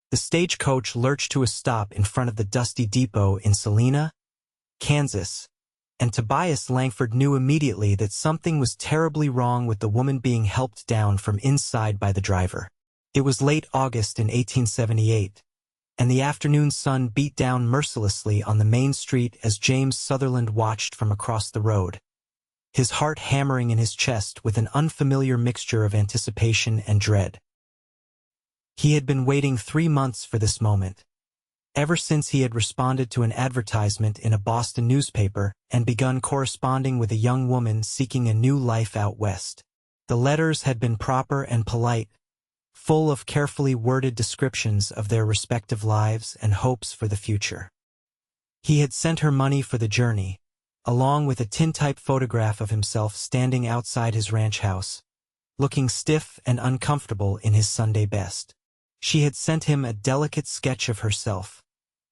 The stagecoach lurched to a stop in front of the dusty depot in Salina, Kansas, and Tobias Langford knew immediately that something was terribly wrong with the woman being helped down from inside by the driver. It was late August in 1878, and the afternoon sun beat down mercilessly on the main street as James Sutherland watched from across the road, his heart hammering in his chest with an unfamiliar mixture of anticipation and dread. He had been waiting 3 months for this moment, ever since he had responded to an advertisement in a Boston newspaper and begun corresponding with a young woman seeking a new life out west. The letters had been proper and polite, full of carefully worded descriptions of their respective lives and hopes for the future. He had sent her money for the journey, along with a tintype photograph of himself standing outside his ranch house, looking stiff and uncomfortable in his Sunday best. She had sent him a delicate sketch of herself,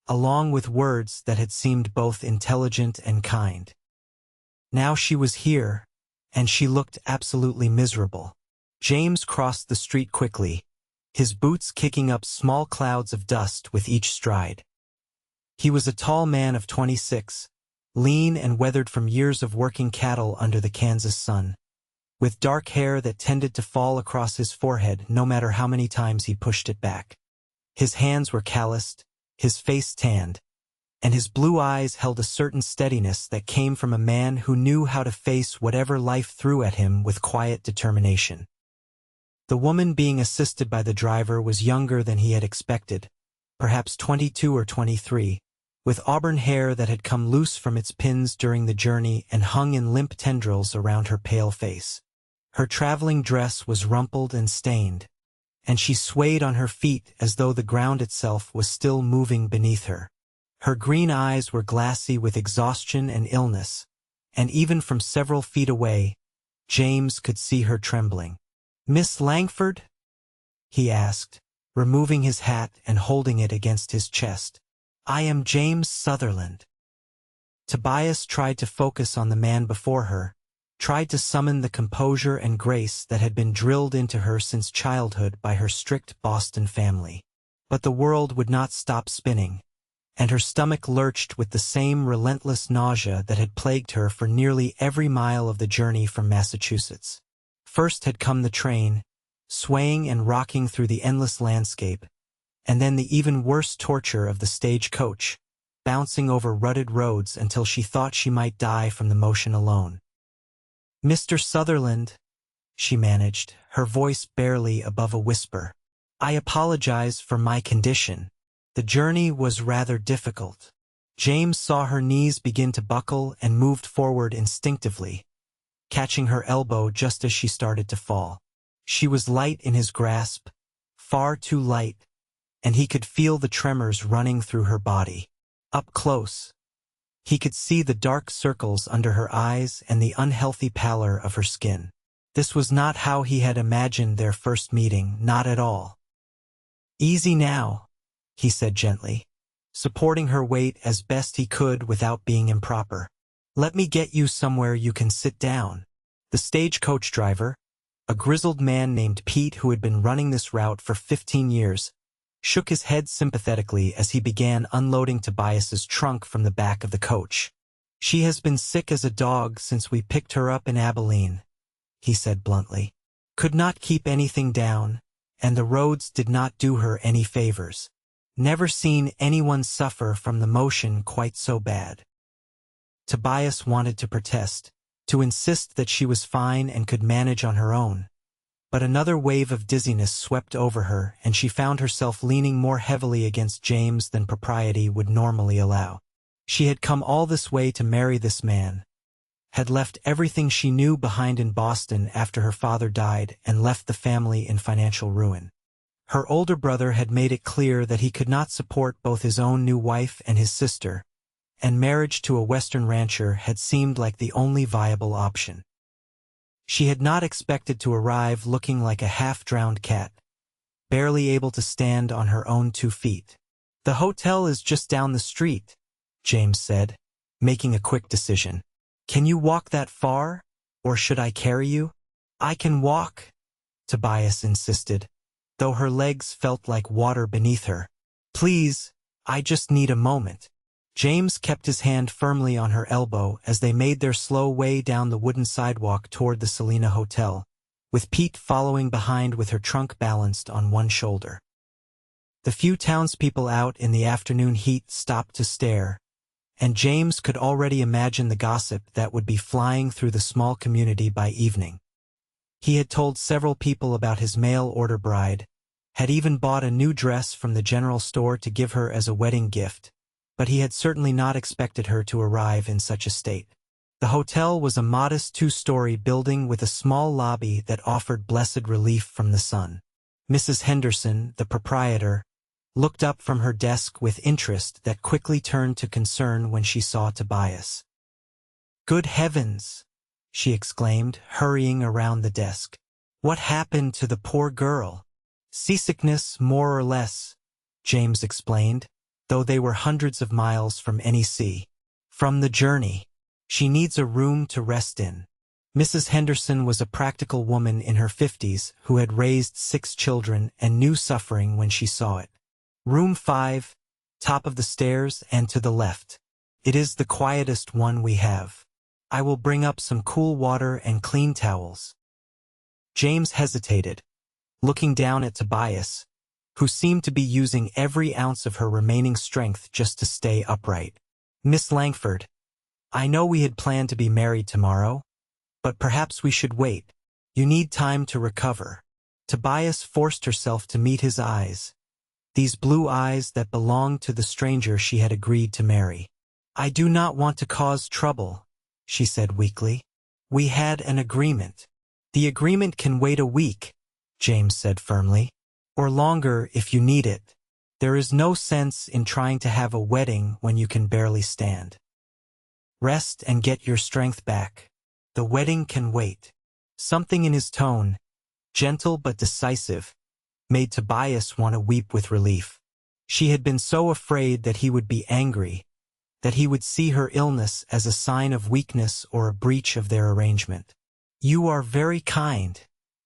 along with words that had seemed both intelligent and kind. Now she was here, and she looked absolutely miserable. James crossed the street quickly, his boots kicking up small clouds of dust with each stride. He was a tall man of 26, lean and weathered from years of working cattle under the Kansas sun, with dark hair that tended to fall across his forehead no matter how many times he pushed it back. His hands were calloused, his face tanned, and his blue eyes held a certain steadiness that came from a man who knew how to face whatever life threw at him with quiet determination. The woman being assisted by the driver was younger than he had expected, perhaps 22 or 23, with auburn hair that had come loose from its pins during the journey and hung in limp tendrils around her pale face. Her traveling dress was rumpled and stained, and she swayed on her feet as though the ground itself was still moving beneath her. Her green eyes were glassy with exhaustion and illness, and even from several feet away, James could see her trembling. "Miss Langford?" he asked, removing his hat and holding it against his chest. "I am James Sutherland." Tobias tried to focus on the man before her, tried to summon the composure and grace that had been drilled into her since childhood by her strict Boston family. But the world would not stop spinning, and her stomach lurched with the same relentless nausea that had plagued her for nearly every mile of the journey from Massachusetts. First had come the train, swaying and rocking through the endless landscape, and then the even worse torture of the stagecoach, bouncing over rutted roads until she thought she might die from the motion alone. "Mr. Sutherland," she managed, her voice barely above a whisper, "I apologize for my condition. The journey was rather difficult." James saw her knees begin to buckle and moved forward instinctively, catching her elbow just as she started to fall. She was light in his grasp, far too light, and he could feel the tremors running through her body. Up close, he could see the dark circles under her eyes and the unhealthy pallor of her skin. This was not how he had imagined their first meeting, not at all. "Easy now," he said gently, supporting her weight as best he could without being improper. "Let me get you somewhere you can sit down." The stagecoach driver, a grizzled man named Pete who had been running this route for 15 years, shook his head sympathetically as he began unloading Tobias's trunk from the back of the coach. "She has been sick as a dog since we picked her up in Abilene," he said bluntly. "Could not keep anything down, and the roads did not do her any favors. Never seen anyone suffer from the motion quite so bad." Tobias wanted to protest, to insist that she was fine and could manage on her own. But another wave of dizziness swept over her, and she found herself leaning more heavily against James than propriety would normally allow. She had come all this way to marry this man, had left everything she knew behind in Boston after her father died and left the family in financial ruin. Her older brother had made it clear that he could not support both his own new wife and his sister, and marriage to a Western rancher had seemed like the only viable option. She had not expected to arrive looking like a half-drowned cat, barely able to stand on her own 2 feet. "The hotel is just down the street," James said, making a quick decision. "Can you walk that far, or should I carry you?" "I can walk," Tobias insisted, though her legs felt like water beneath her. "Please, I just need a moment." James kept his hand firmly on her elbow as they made their slow way down the wooden sidewalk toward the Selina Hotel, with Pete following behind with her trunk balanced on one shoulder. The few townspeople out in the afternoon heat stopped to stare, and James could already imagine the gossip that would be flying through the small community by evening. He had told several people about his mail-order bride, had even bought a new dress from the general store to give her as a wedding gift, but he had certainly not expected her to arrive in such a state. The hotel was a modest 2-story building with a small lobby that offered blessed relief from the sun. Mrs. Henderson, the proprietor, looked up from her desk with interest that quickly turned to concern when she saw Tobias. "Good heavens!" she exclaimed, hurrying around the desk. "What happened to the poor girl?" "Seasickness, more or less," James explained, though they were hundreds of miles from any sea. "From the journey. She needs a room to rest in." Mrs. Henderson was a practical woman in her 50s who had raised 6 children and knew suffering when she saw it. "Room 5, top of the stairs and to the left. It is the quietest one we have. I will bring up some cool water and clean towels." James hesitated, looking down at Tobias, who seemed to be using every ounce of her remaining strength just to stay upright. "Miss Langford, I know we had planned to be married tomorrow, but perhaps we should wait. You need time to recover." Tobias forced herself to meet his eyes, these blue eyes that belonged to the stranger she had agreed to marry. "I do not want to cause trouble," she said weakly. "We had an agreement." "The agreement can wait a week," James said firmly. "Or longer if you need it. There is no sense in trying to have a wedding when you can barely stand. Rest and get your strength back. The wedding can wait." Something in his tone, gentle but decisive, made Tobias want to weep with relief. She had been so afraid that he would be angry, that he would see her illness as a sign of weakness or a breach of their arrangement. "You are very kind,"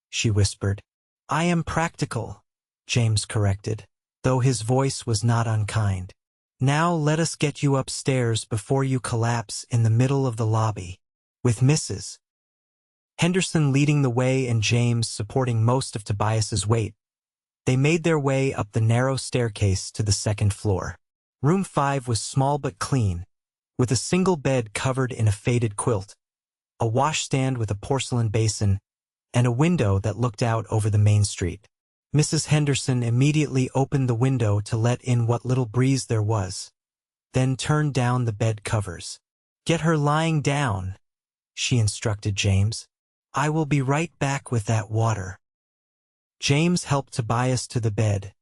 she whispered. "I am practical," James corrected, though his voice was not unkind. "Now let us get you upstairs before you collapse in the middle of the lobby." With Mrs. Henderson leading the way and James supporting most of Tobias's weight, they made their way up the narrow staircase to the 2nd floor. Room 5 was small but clean, with a single bed covered in a faded quilt, a washstand with a porcelain basin, and a window that looked out over the main street. Mrs. Henderson immediately opened the window to let in what little breeze there was, then turned down the bed covers. "Get her lying down," she instructed James. "I will be right back with that water." James helped Tobias to the bed,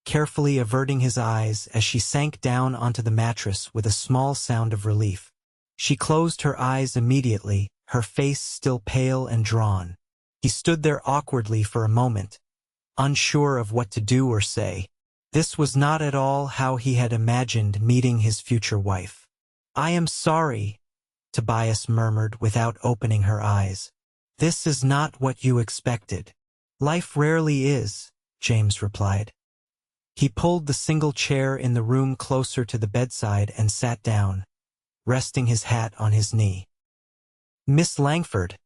carefully averting his eyes as she sank down onto the mattress with a small sound of relief. She closed her eyes immediately, her face still pale and drawn. He stood there awkwardly for a moment, unsure of what to do or say. This was not at all how he had imagined meeting his future wife. "I am sorry," Tobias murmured without opening her eyes. "This is not what you expected." "Life rarely is," James replied. He pulled the single chair in the room closer to the bedside and sat down, resting his hat on his knee. "Miss Langford,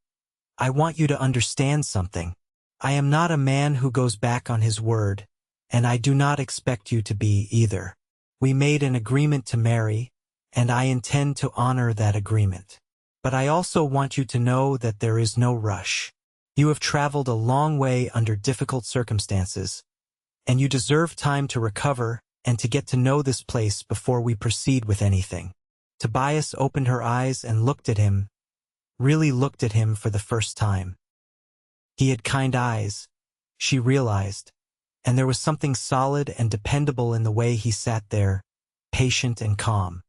I want you to understand something. I am not a man who goes back on his word, and I do not expect you to be either. We made an agreement to marry, and I intend to honor that agreement. But I also want you to know that there is no rush. You have traveled a long way under difficult circumstances, and you deserve time to recover and to get to know this place before we proceed with anything." Tobias opened her eyes and looked at him, really looked at him for the first time. He had kind eyes, she realized, and there was something solid and dependable in the way he sat there, patient and calm.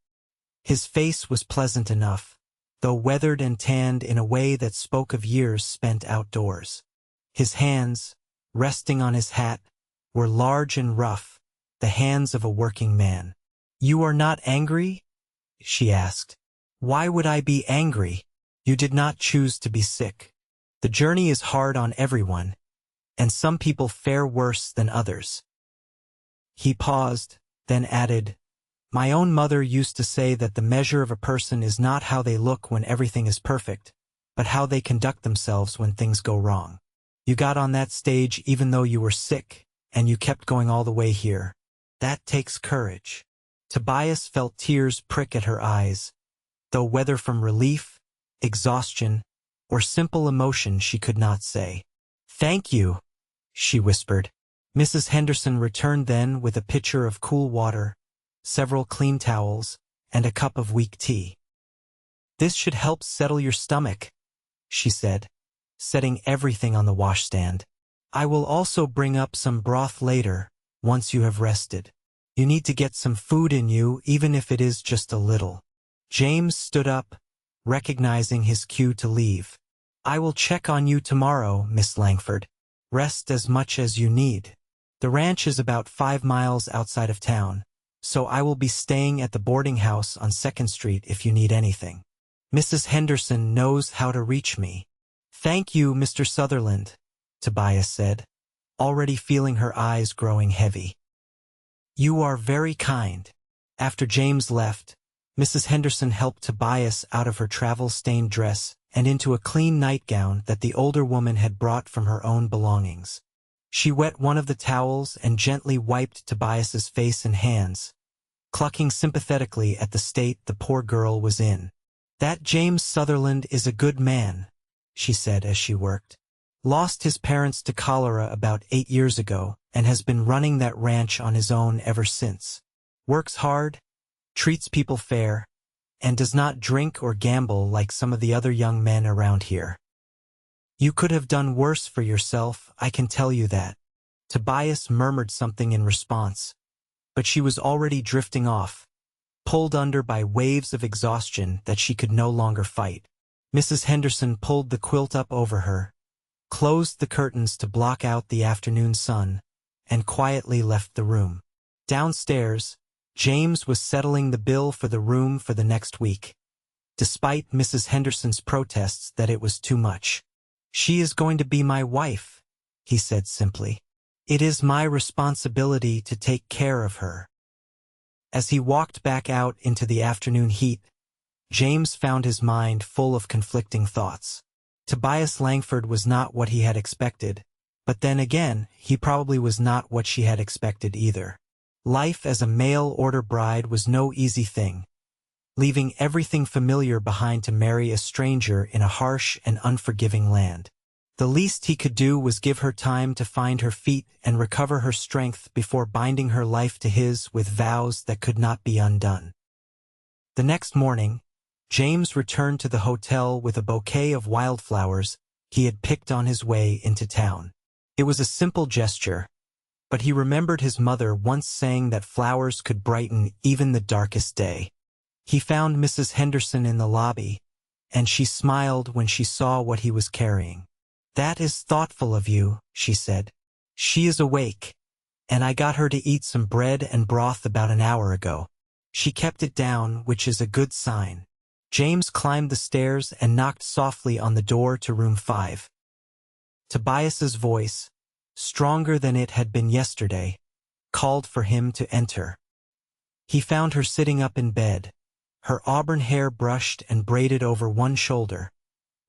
His face was pleasant enough, though weathered and tanned in a way that spoke of years spent outdoors. His hands, resting on his hat, were large and rough, the hands of a working man. "You are not angry?" she asked. "Why would I be angry? You did not choose to be sick. The journey is hard on everyone, and some people fare worse than others. He paused, then added, "My own mother used to say that the measure of a person is not how they look when everything is perfect, but how they conduct themselves when things go wrong. You got on that stage even though you were sick, and you kept going all the way here. That takes courage." Tobias felt tears prick at her eyes, though whether from relief, exhaustion, or simple emotion she could not say. "Thank you," she whispered. Mrs. Henderson returned then with a pitcher of cool water, several clean towels, and a cup of weak tea. "This should help settle your stomach," she said, setting everything on the washstand. "I will also bring up some broth later, once you have rested. You need to get some food in you, even if it is just a little." James stood up, recognizing his cue to leave. "I will check on you tomorrow, Miss Langford. Rest as much as you need. The ranch is about 5 miles outside of town, so I will be staying at the boarding house on 2nd Street if you need anything. Mrs. Henderson knows how to reach me." "Thank you, Mr. Sutherland," Tobias said, already feeling her eyes growing heavy. "You are very kind." After James left, Mrs. Henderson helped Tobias out of her travel-stained dress and into a clean nightgown that the older woman had brought from her own belongings. She wet one of the towels and gently wiped Tobias's face and hands, clucking sympathetically at the state the poor girl was in. "That James Sutherland is a good man," she said as she worked. "Lost his parents to cholera about 8 years ago and has been running that ranch on his own ever since. Works hard, treats people fair, and does not drink or gamble like some of the other young men around here. You could have done worse for yourself, I can tell you that." Tobias murmured something in response, but she was already drifting off, pulled under by waves of exhaustion that she could no longer fight. Mrs. Henderson pulled the quilt up over her, closed the curtains to block out the afternoon sun, and quietly left the room. Downstairs, James was settling the bill for the room for the next week, despite Mrs. Henderson's protests that it was too much. "She is going to be my wife," he said simply. "It is my responsibility to take care of her." As he walked back out into the afternoon heat, James found his mind full of conflicting thoughts. Tobias Langford was not what he had expected, but then again, he probably was not what she had expected either. Life as a mail-order bride was no easy thing, leaving everything familiar behind to marry a stranger in a harsh and unforgiving land. The least he could do was give her time to find her feet and recover her strength before binding her life to his with vows that could not be undone. The next morning, James returned to the hotel with a bouquet of wildflowers he had picked on his way into town. It was a simple gesture, but he remembered his mother once saying that flowers could brighten even the darkest day. He found Mrs. Henderson in the lobby, and she smiled when she saw what he was carrying. "That is thoughtful of you," she said. "She is awake, and I got her to eat some bread and broth about an hour ago. She kept it down, which is a good sign." James climbed the stairs and knocked softly on the door to room 5. Tobias's voice, stronger than it had been yesterday, called for him to enter. He found her sitting up in bed, her auburn hair brushed and braided over one shoulder,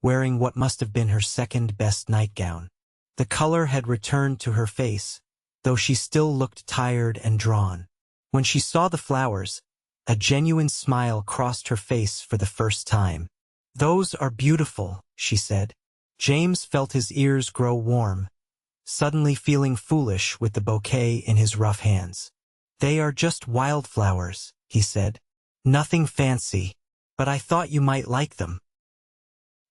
wearing what must have been her second-best nightgown. The color had returned to her face, though she still looked tired and drawn. When she saw the flowers, a genuine smile crossed her face for the first time. "Those are beautiful," she said. James felt his ears grow warm, suddenly feeling foolish with the bouquet in his rough hands. "They are just wildflowers," he said. "Nothing fancy, but I thought you might like them."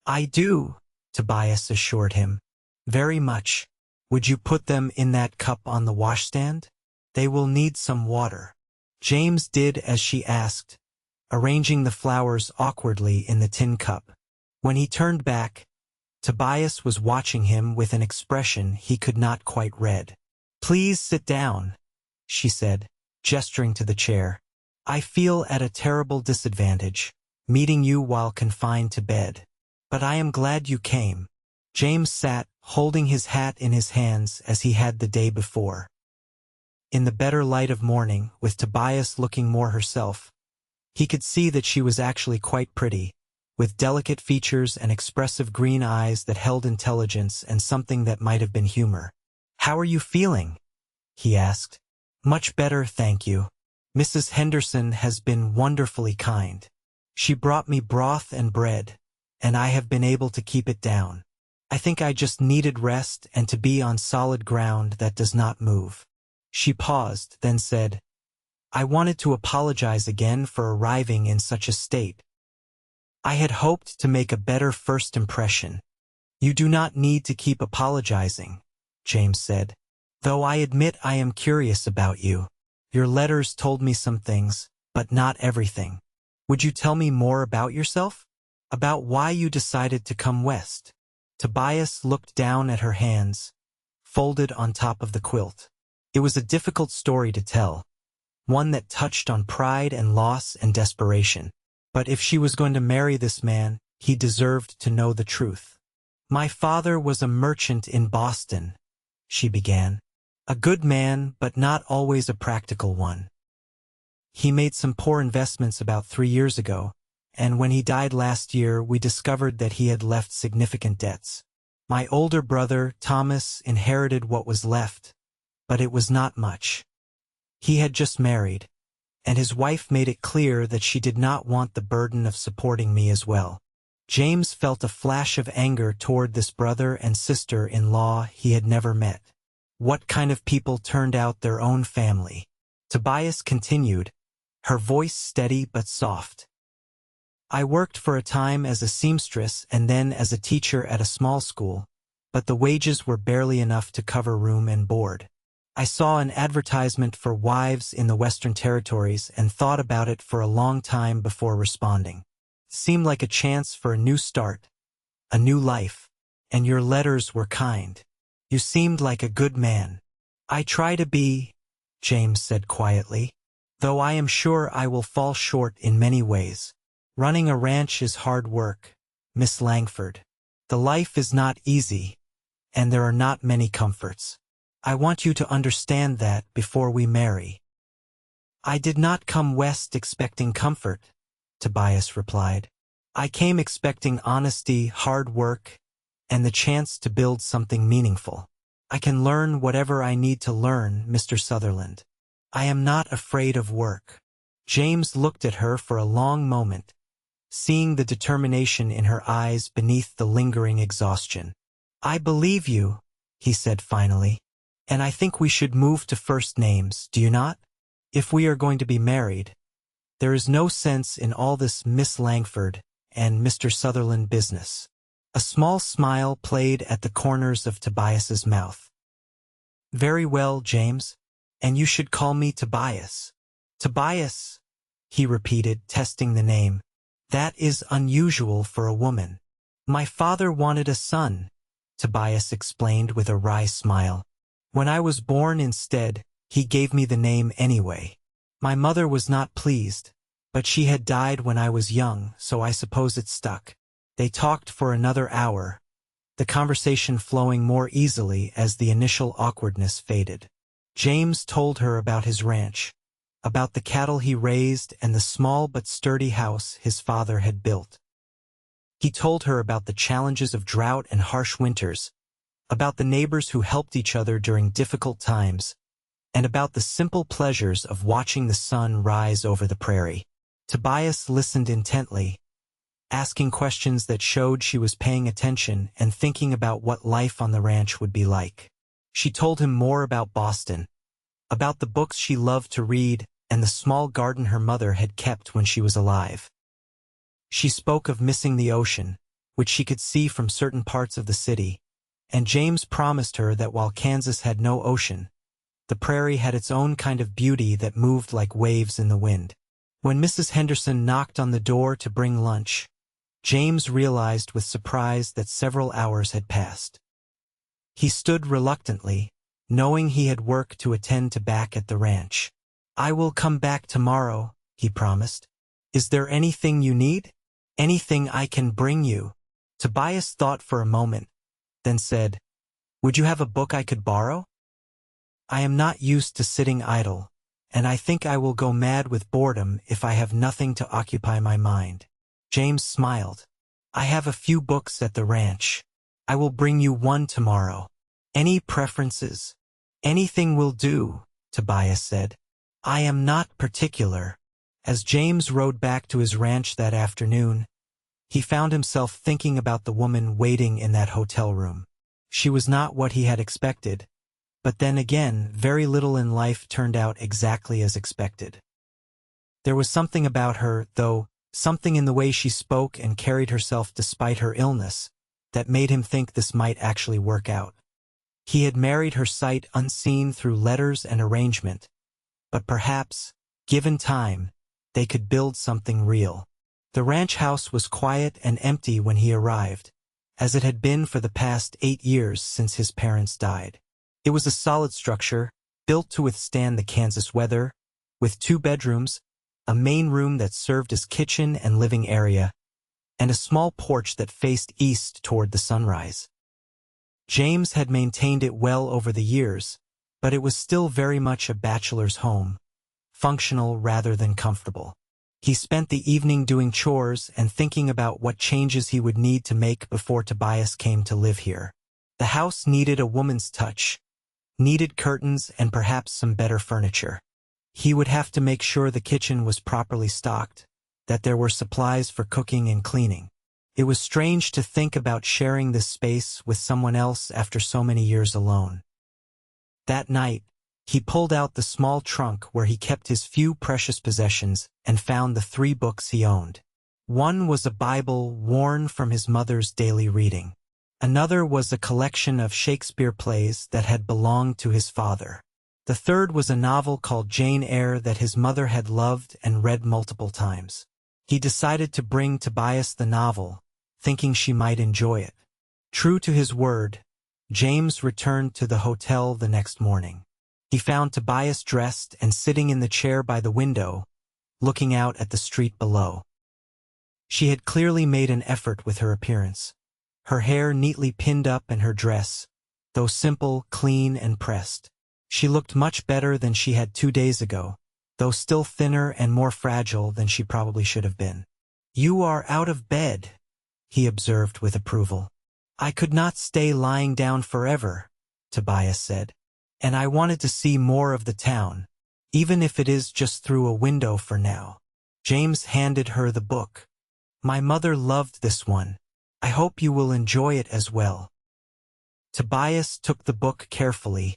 "I do," Tobias assured him. "Very much. Would you put them in that cup on the washstand? They will need some water." James did as she asked, arranging the flowers awkwardly in the tin cup. When he turned back, Tobias was watching him with an expression he could not quite read. "Please sit down," she said, gesturing to the chair. "I feel at a terrible disadvantage, meeting you while confined to bed. But I am glad you came." James sat, holding his hat in his hands as he had the day before. In the better light of morning, with Tobias looking more herself, he could see that she was actually quite pretty, with delicate features and expressive green eyes that held intelligence and something that might have been humor. "How are you feeling?" he asked. "Much better, thank you. Mrs. Henderson has been wonderfully kind. She brought me broth and bread, and I have been able to keep it down. I think I just needed rest and to be on solid ground that does not move." She paused, then said, "I wanted to apologize again for arriving in such a state. I had hoped to make a better first impression." "You do not need to keep apologizing," James said, "though I admit I am curious about you. Your letters told me some things, but not everything. Would you tell me more about yourself? About why you decided to come west?" Tobias looked down at her hands, folded on top of the quilt. It was a difficult story to tell, one that touched on pride and loss and desperation. But if she was going to marry this man, he deserved to know the truth. "My father was a merchant in Boston," she began. "A good man, but not always a practical one. He made some poor investments about 3 years ago, and when he died last year, we discovered that he had left significant debts. My older brother, Thomas, inherited what was left, but it was not much. He had just married, and his wife made it clear that she did not want the burden of supporting me as well." James felt a flash of anger toward this brother and sister-in-law he had never met. What kind of people turned out their own family? Tobias continued, her voice steady but soft. "I worked for a time as a seamstress and then as a teacher at a small school, but the wages were barely enough to cover room and board. I saw an advertisement for wives in the Western Territories and thought about it for a long time before responding. Seemed like a chance for a new start, a new life, and your letters were kind. You seemed like a good man." "I try to be," James said quietly, "though I am sure I will fall short in many ways. Running a ranch is hard work, Miss Langford. The life is not easy, and there are not many comforts. I want you to understand that before we marry." "I did not come west expecting comfort," Tobias replied. "I came expecting honesty, hard work, and the chance to build something meaningful. I can learn whatever I need to learn, Mr. Sutherland. I am not afraid of work." James looked at her for a long moment, seeing the determination in her eyes beneath the lingering exhaustion. "I believe you," he said finally, "and I think we should move to first names, do you not? If we are going to be married, there is no sense in all this Miss Langford and Mr. Sutherland business." A small smile played at the corners of Tobias's mouth. "Very well, James, and you should call me Tobias." "Tobias," he repeated, testing the name. "That is unusual for a woman." "My father wanted a son," Tobias explained with a wry smile. "When I was born instead, he gave me the name anyway. My mother was not pleased, but she had died when I was young, so I suppose it stuck." They talked for another hour, the conversation flowing more easily as the initial awkwardness faded. James told her about his ranch, about the cattle he raised and the small but sturdy house his father had built. He told her about the challenges of drought and harsh winters, about the neighbors who helped each other during difficult times, and about the simple pleasures of watching the sun rise over the prairie. Tobias listened intently, asking questions that showed she was paying attention and thinking about what life on the ranch would be like. She told him more about Boston, about the books she loved to read and the small garden her mother had kept when she was alive. She spoke of missing the ocean, which she could see from certain parts of the city, and James promised her that while Kansas had no ocean, the prairie had its own kind of beauty that moved like waves in the wind. When Mrs. Henderson knocked on the door to bring lunch, James realized with surprise that several hours had passed. He stood reluctantly, knowing he had work to attend to back at the ranch. "I will come back tomorrow," he promised. "Is there anything you need? Anything I can bring you?" Tobias thought for a moment, then said, Would you have a book I could borrow? I am not used to sitting idle, and I think I will go mad with boredom if I have nothing to occupy my mind. James smiled. I have a few books at the ranch. I will bring you one tomorrow. Any preferences? Anything will do, Tobias said. I am not particular. As James rode back to his ranch that afternoon, he found himself thinking about the woman waiting in that hotel room. She was not what he had expected, but then again, very little in life turned out exactly as expected. There was something about her, though, something in the way she spoke and carried herself despite her illness, that made him think this might actually work out. He had married her sight unseen through letters and arrangement, but perhaps, given time, they could build something real. The ranch house was quiet and empty when he arrived, as it had been for the past 8 years since his parents died. It was a solid structure, built to withstand the Kansas weather, with 2 bedrooms, a main room that served as kitchen and living area, and a small porch that faced east toward the sunrise. James had maintained it well over the years, but it was still very much a bachelor's home, functional rather than comfortable. He spent the evening doing chores and thinking about what changes he would need to make before Tobias came to live here. The house needed a woman's touch, needed curtains and perhaps some better furniture. He would have to make sure the kitchen was properly stocked, that there were supplies for cooking and cleaning. It was strange to think about sharing this space with someone else after so many years alone. That night, he pulled out the small trunk where he kept his few precious possessions and found the 3 books he owned. One was a Bible worn from his mother's daily reading. Another was a collection of Shakespeare plays that had belonged to his father. The third was a novel called Jane Eyre that his mother had loved and read multiple times. He decided to bring Tobias the novel, thinking she might enjoy it. True to his word, James returned to the hotel the next morning. He found Tobias dressed and sitting in the chair by the window, looking out at the street below. She had clearly made an effort with her appearance. Her hair neatly pinned up and her dress, though simple, clean and pressed. She looked much better than she had 2 days ago, though still thinner and more fragile than she probably should have been. You are out of bed, he observed with approval. I could not stay lying down forever, Tobias said. And I wanted to see more of the town, even if it is just through a window for now. James handed her the book. My mother loved this one. I hope you will enjoy it as well. Tobias took the book carefully,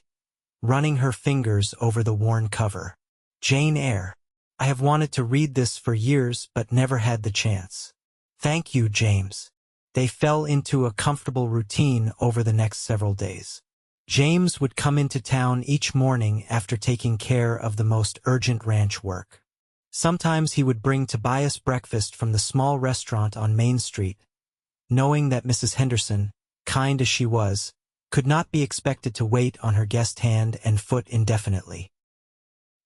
running her fingers over the worn cover. Jane Eyre. I have wanted to read this for years but never had the chance. Thank you, James. They fell into a comfortable routine over the next several days. James would come into town each morning after taking care of the most urgent ranch work. Sometimes he would bring Tobias breakfast from the small restaurant on Main Street, knowing that Mrs. Henderson, kind as she was, could not be expected to wait on her guest hand and foot indefinitely.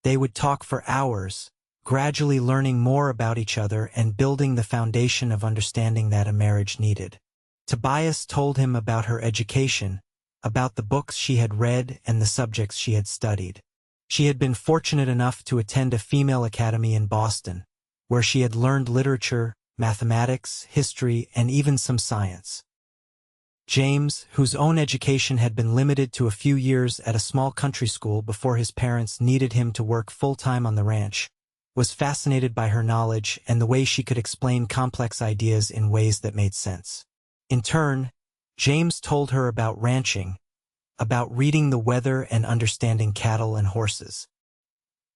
They would talk for hours, gradually learning more about each other and building the foundation of understanding that a marriage needed. Tobias told him about her education, about the books she had read and the subjects she had studied. She had been fortunate enough to attend a female academy in Boston, where she had learned literature, mathematics, history, and even some science. James, whose own education had been limited to a few years at a small country school before his parents needed him to work full-time on the ranch, was fascinated by her knowledge and the way she could explain complex ideas in ways that made sense. In turn, James told her about ranching, about reading the weather and understanding cattle and horses.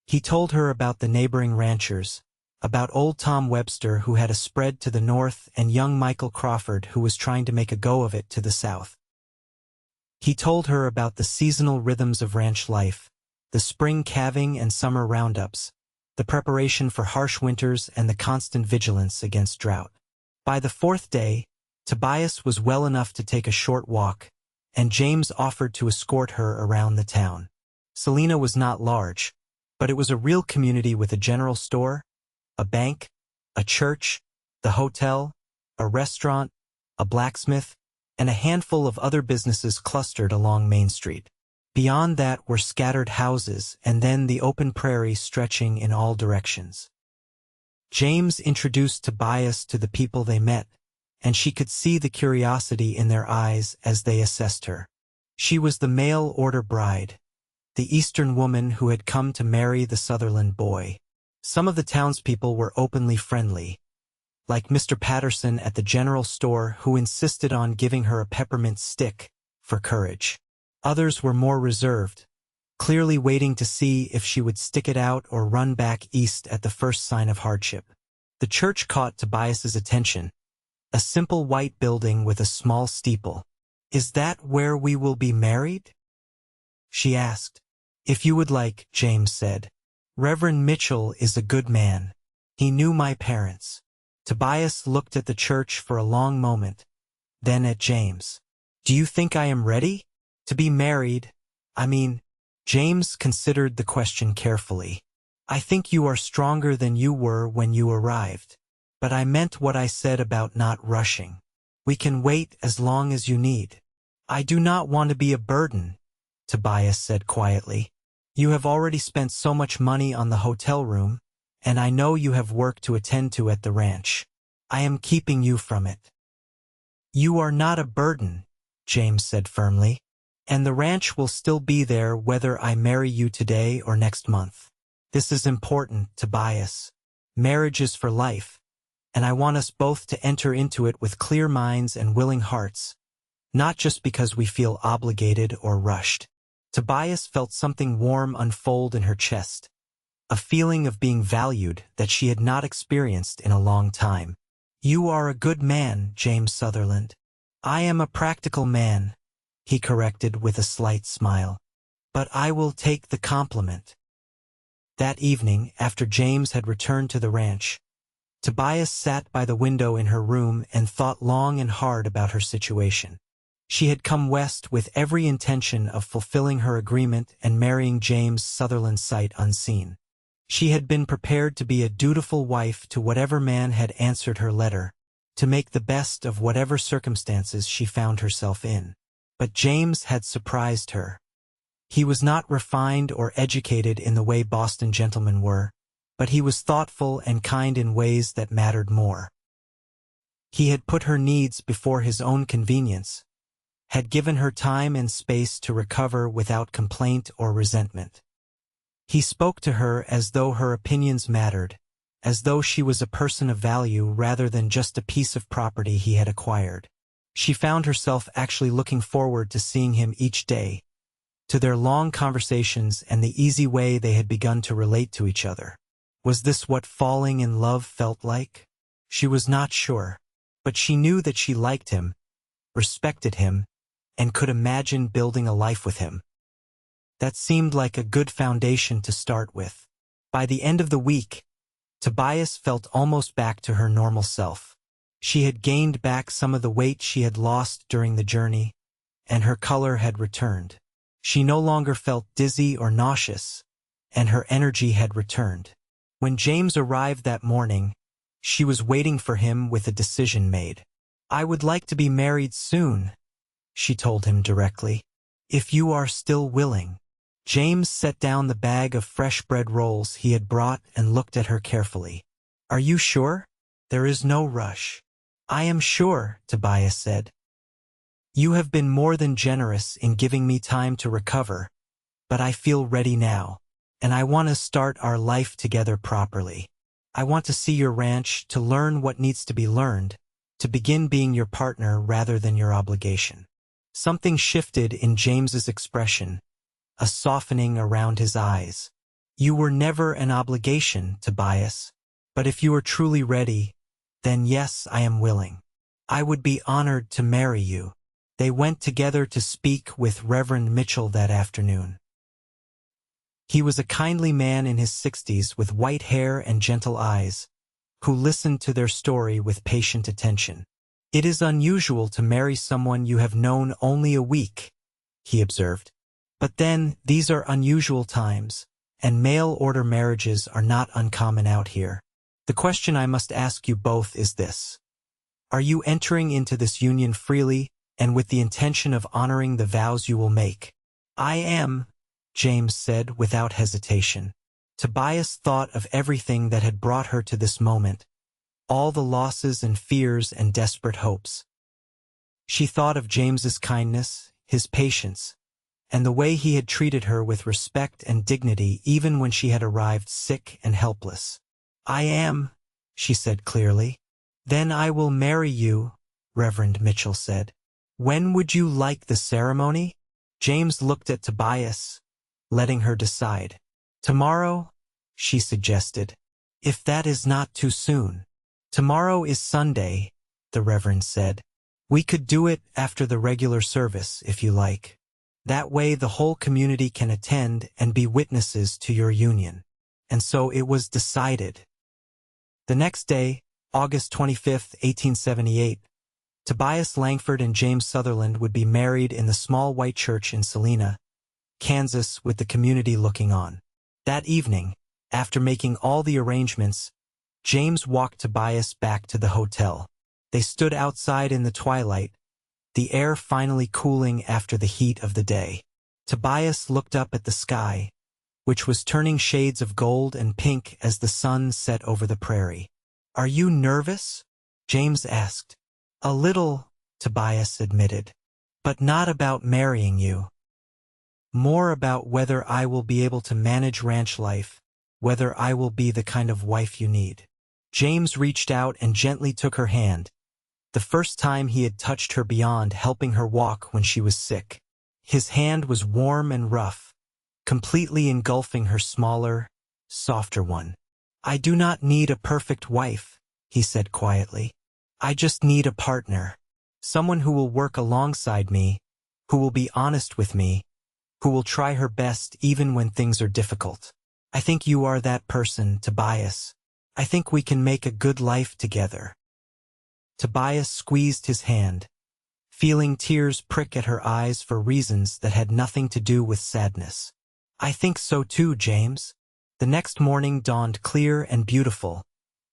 He told her about the neighboring ranchers, about old Tom Webster who had a spread to the north and young Michael Crawford who was trying to make a go of it to the south. He told her about the seasonal rhythms of ranch life, the spring calving and summer roundups, the preparation for harsh winters and the constant vigilance against drought. By the 4th day, Tobias was well enough to take a short walk, and James offered to escort her around the town. Salina was not large, but it was a real community with a general store, a bank, a church, the hotel, a restaurant, a blacksmith, and a handful of other businesses clustered along Main Street. Beyond that were scattered houses and then the open prairie stretching in all directions. James introduced Tobias to the people they met, and she could see the curiosity in their eyes as they assessed her. She was the mail-order bride, the Eastern woman who had come to marry the Sutherland boy. Some of the townspeople were openly friendly, like Mr. Patterson at the general store who insisted on giving her a peppermint stick for courage. Others were more reserved, clearly waiting to see if she would stick it out or run back east at the first sign of hardship. The church caught Tobias's attention, a simple white building with a small steeple. "Is that where we will be married?" she asked. "If you would like," James said. "Reverend Mitchell is a good man. He knew my parents." Tobias looked at the church for a long moment, then at James. "Do you think I am ready? To be married, I mean." James considered the question carefully. "I think you are stronger than you were when you arrived. But I meant what I said about not rushing. We can wait as long as you need." "I do not want to be a burden," Tobias said quietly. "You have already spent so much money on the hotel room, and I know you have work to attend to at the ranch. I am keeping you from it." "You are not a burden," James said firmly. "And the ranch will still be there whether I marry you today or next month. This is important, Tobias. Marriage is for life, and I want us both to enter into it with clear minds and willing hearts, not just because we feel obligated or rushed." Tobias felt something warm unfold in her chest, a feeling of being valued that she had not experienced in a long time. "You are a good man, James Sutherland." "I am a practical man," he corrected with a slight smile. "But I will take the compliment." That evening, after James had returned to the ranch, Tobias sat by the window in her room and thought long and hard about her situation. She had come west with every intention of fulfilling her agreement and marrying James Sutherland sight unseen. She had been prepared to be a dutiful wife to whatever man had answered her letter, to make the best of whatever circumstances she found herself in. But James had surprised her. He was not refined or educated in the way Boston gentlemen were, but he was thoughtful and kind in ways that mattered more. He had put her needs before his own convenience, had given her time and space to recover without complaint or resentment. He spoke to her as though her opinions mattered, as though she was a person of value rather than just a piece of property he had acquired. She found herself actually looking forward to seeing him each day, to their long conversations and the easy way they had begun to relate to each other. Was this what falling in love felt like? She was not sure, but she knew that she liked him, respected him, and could imagine building a life with him. That seemed like a good foundation to start with. By the end of the week, Tobias felt almost back to her normal self. She had gained back some of the weight she had lost during the journey, and her color had returned. She no longer felt dizzy or nauseous, and her energy had returned. When James arrived that morning, she was waiting for him with a decision made. "I would like to be married soon," she told him directly. "If you are still willing." James set down the bag of fresh bread rolls he had brought and looked at her carefully. "Are you sure? There is no rush." "I am sure," Tobias said. "You have been more than generous in giving me time to recover, but I feel ready now, and I want to start our life together properly. I want to see your ranch, to learn what needs to be learned, to begin being your partner rather than your obligation." Something shifted in James's expression, a softening around his eyes. "You were never an obligation, Tobias, but if you are truly ready, then yes, I am willing. I would be honored to marry you." They went together to speak with Reverend Mitchell that afternoon. He was a kindly man in his 60s with white hair and gentle eyes, who listened to their story with patient attention. "It is unusual to marry someone you have known only a week," he observed. "But then, these are unusual times, and mail-order marriages are not uncommon out here. The question I must ask you both is this. Are you entering into this union freely, and with the intention of honoring the vows you will make. I am, James said without hesitation. Tobias thought of everything that had brought her to this moment, all the losses and fears and desperate hopes. She thought of James's kindness, his patience, and the way he had treated her with respect and dignity even when she had arrived sick and helpless. I am, she said clearly. Then I will marry you, Reverend Mitchell said. When would you like the ceremony? James looked at Tobias, letting her decide. Tomorrow, she suggested, if that is not too soon. Tomorrow is Sunday, the Reverend said. We could do it after the regular service, if you like. That way the whole community can attend and be witnesses to your union. And so it was decided. The next day, August 25, 1878, Tobias Langford and James Sutherland would be married in the small white church in Salina, Kansas, with the community looking on. That evening, after making all the arrangements, James walked Tobias back to the hotel. They stood outside in the twilight, the air finally cooling after the heat of the day. Tobias looked up at the sky, which was turning shades of gold and pink as the sun set over the prairie. Are you nervous? James asked. A little, Tobias admitted, but not about marrying you. More about whether I will be able to manage ranch life, whether I will be the kind of wife you need. James reached out and gently took her hand, the first time he had touched her beyond helping her walk when she was sick. His hand was warm and rough, completely engulfing her smaller, softer one. I do not need a perfect wife, he said quietly. I just need a partner, someone who will work alongside me, who will be honest with me, who will try her best even when things are difficult. I think you are that person, Tobias. I think we can make a good life together. Tobias squeezed his hand, feeling tears prick at her eyes for reasons that had nothing to do with sadness. I think so too, James. The next morning dawned clear and beautiful,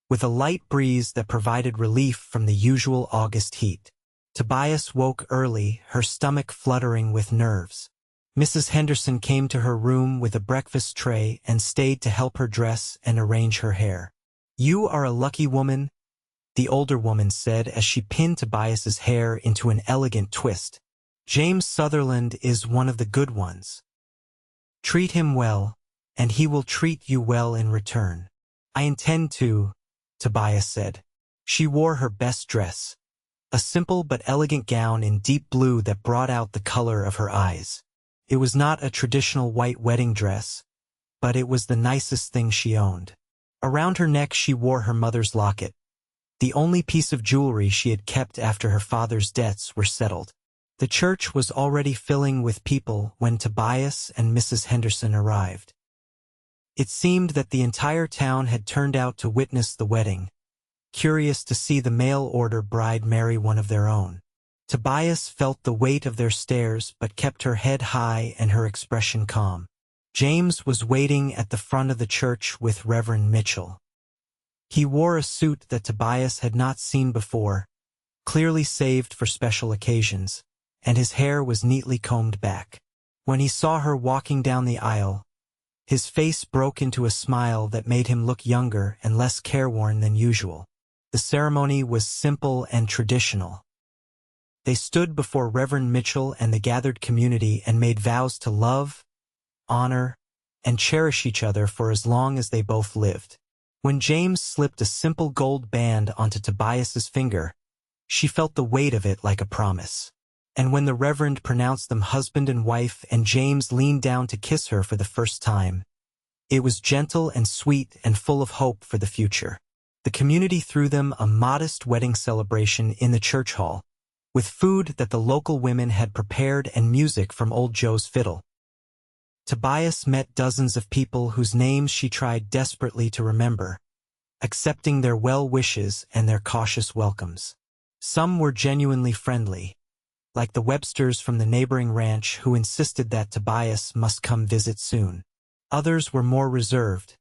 with a light breeze that provided relief from the usual August heat. Tobias woke early, her stomach fluttering with nerves. Mrs. Henderson came to her room with a breakfast tray and stayed to help her dress and arrange her hair. You are a lucky woman, the older woman said as she pinned Tobias's hair into an elegant twist. James Sutherland is one of the good ones. Treat him well, and he will treat you well in return. I intend to, Tobias said. She wore her best dress, a simple but elegant gown in deep blue that brought out the color of her eyes. It was not a traditional white wedding dress, but it was the nicest thing she owned. Around her neck she wore her mother's locket, the only piece of jewelry she had kept after her father's debts were settled. The church was already filling with people when Tobias and Mrs. Henderson arrived. It seemed that the entire town had turned out to witness the wedding, curious to see the mail-order bride marry one of their own. Tobias felt the weight of their stares but kept her head high and her expression calm. James was waiting at the front of the church with Reverend Mitchell. He wore a suit that Tobias had not seen before, clearly saved for special occasions, and his hair was neatly combed back. When he saw her walking down the aisle, his face broke into a smile that made him look younger and less careworn than usual. The ceremony was simple and traditional. They stood before Reverend Mitchell and the gathered community and made vows to love, honor, and cherish each other for as long as they both lived. When James slipped a simple gold band onto Tobias's finger, she felt the weight of it like a promise. And when the Reverend pronounced them husband and wife and James leaned down to kiss her for the first time, it was gentle and sweet and full of hope for the future. The community threw them a modest wedding celebration in the church hall, with food that the local women had prepared and music from Old Joe's fiddle. Tobias met dozens of people whose names she tried desperately to remember, accepting their well wishes and their cautious welcomes. Some were genuinely friendly, like the Websters from the neighboring ranch who insisted that Tobias must come visit soon. Others were more reserved,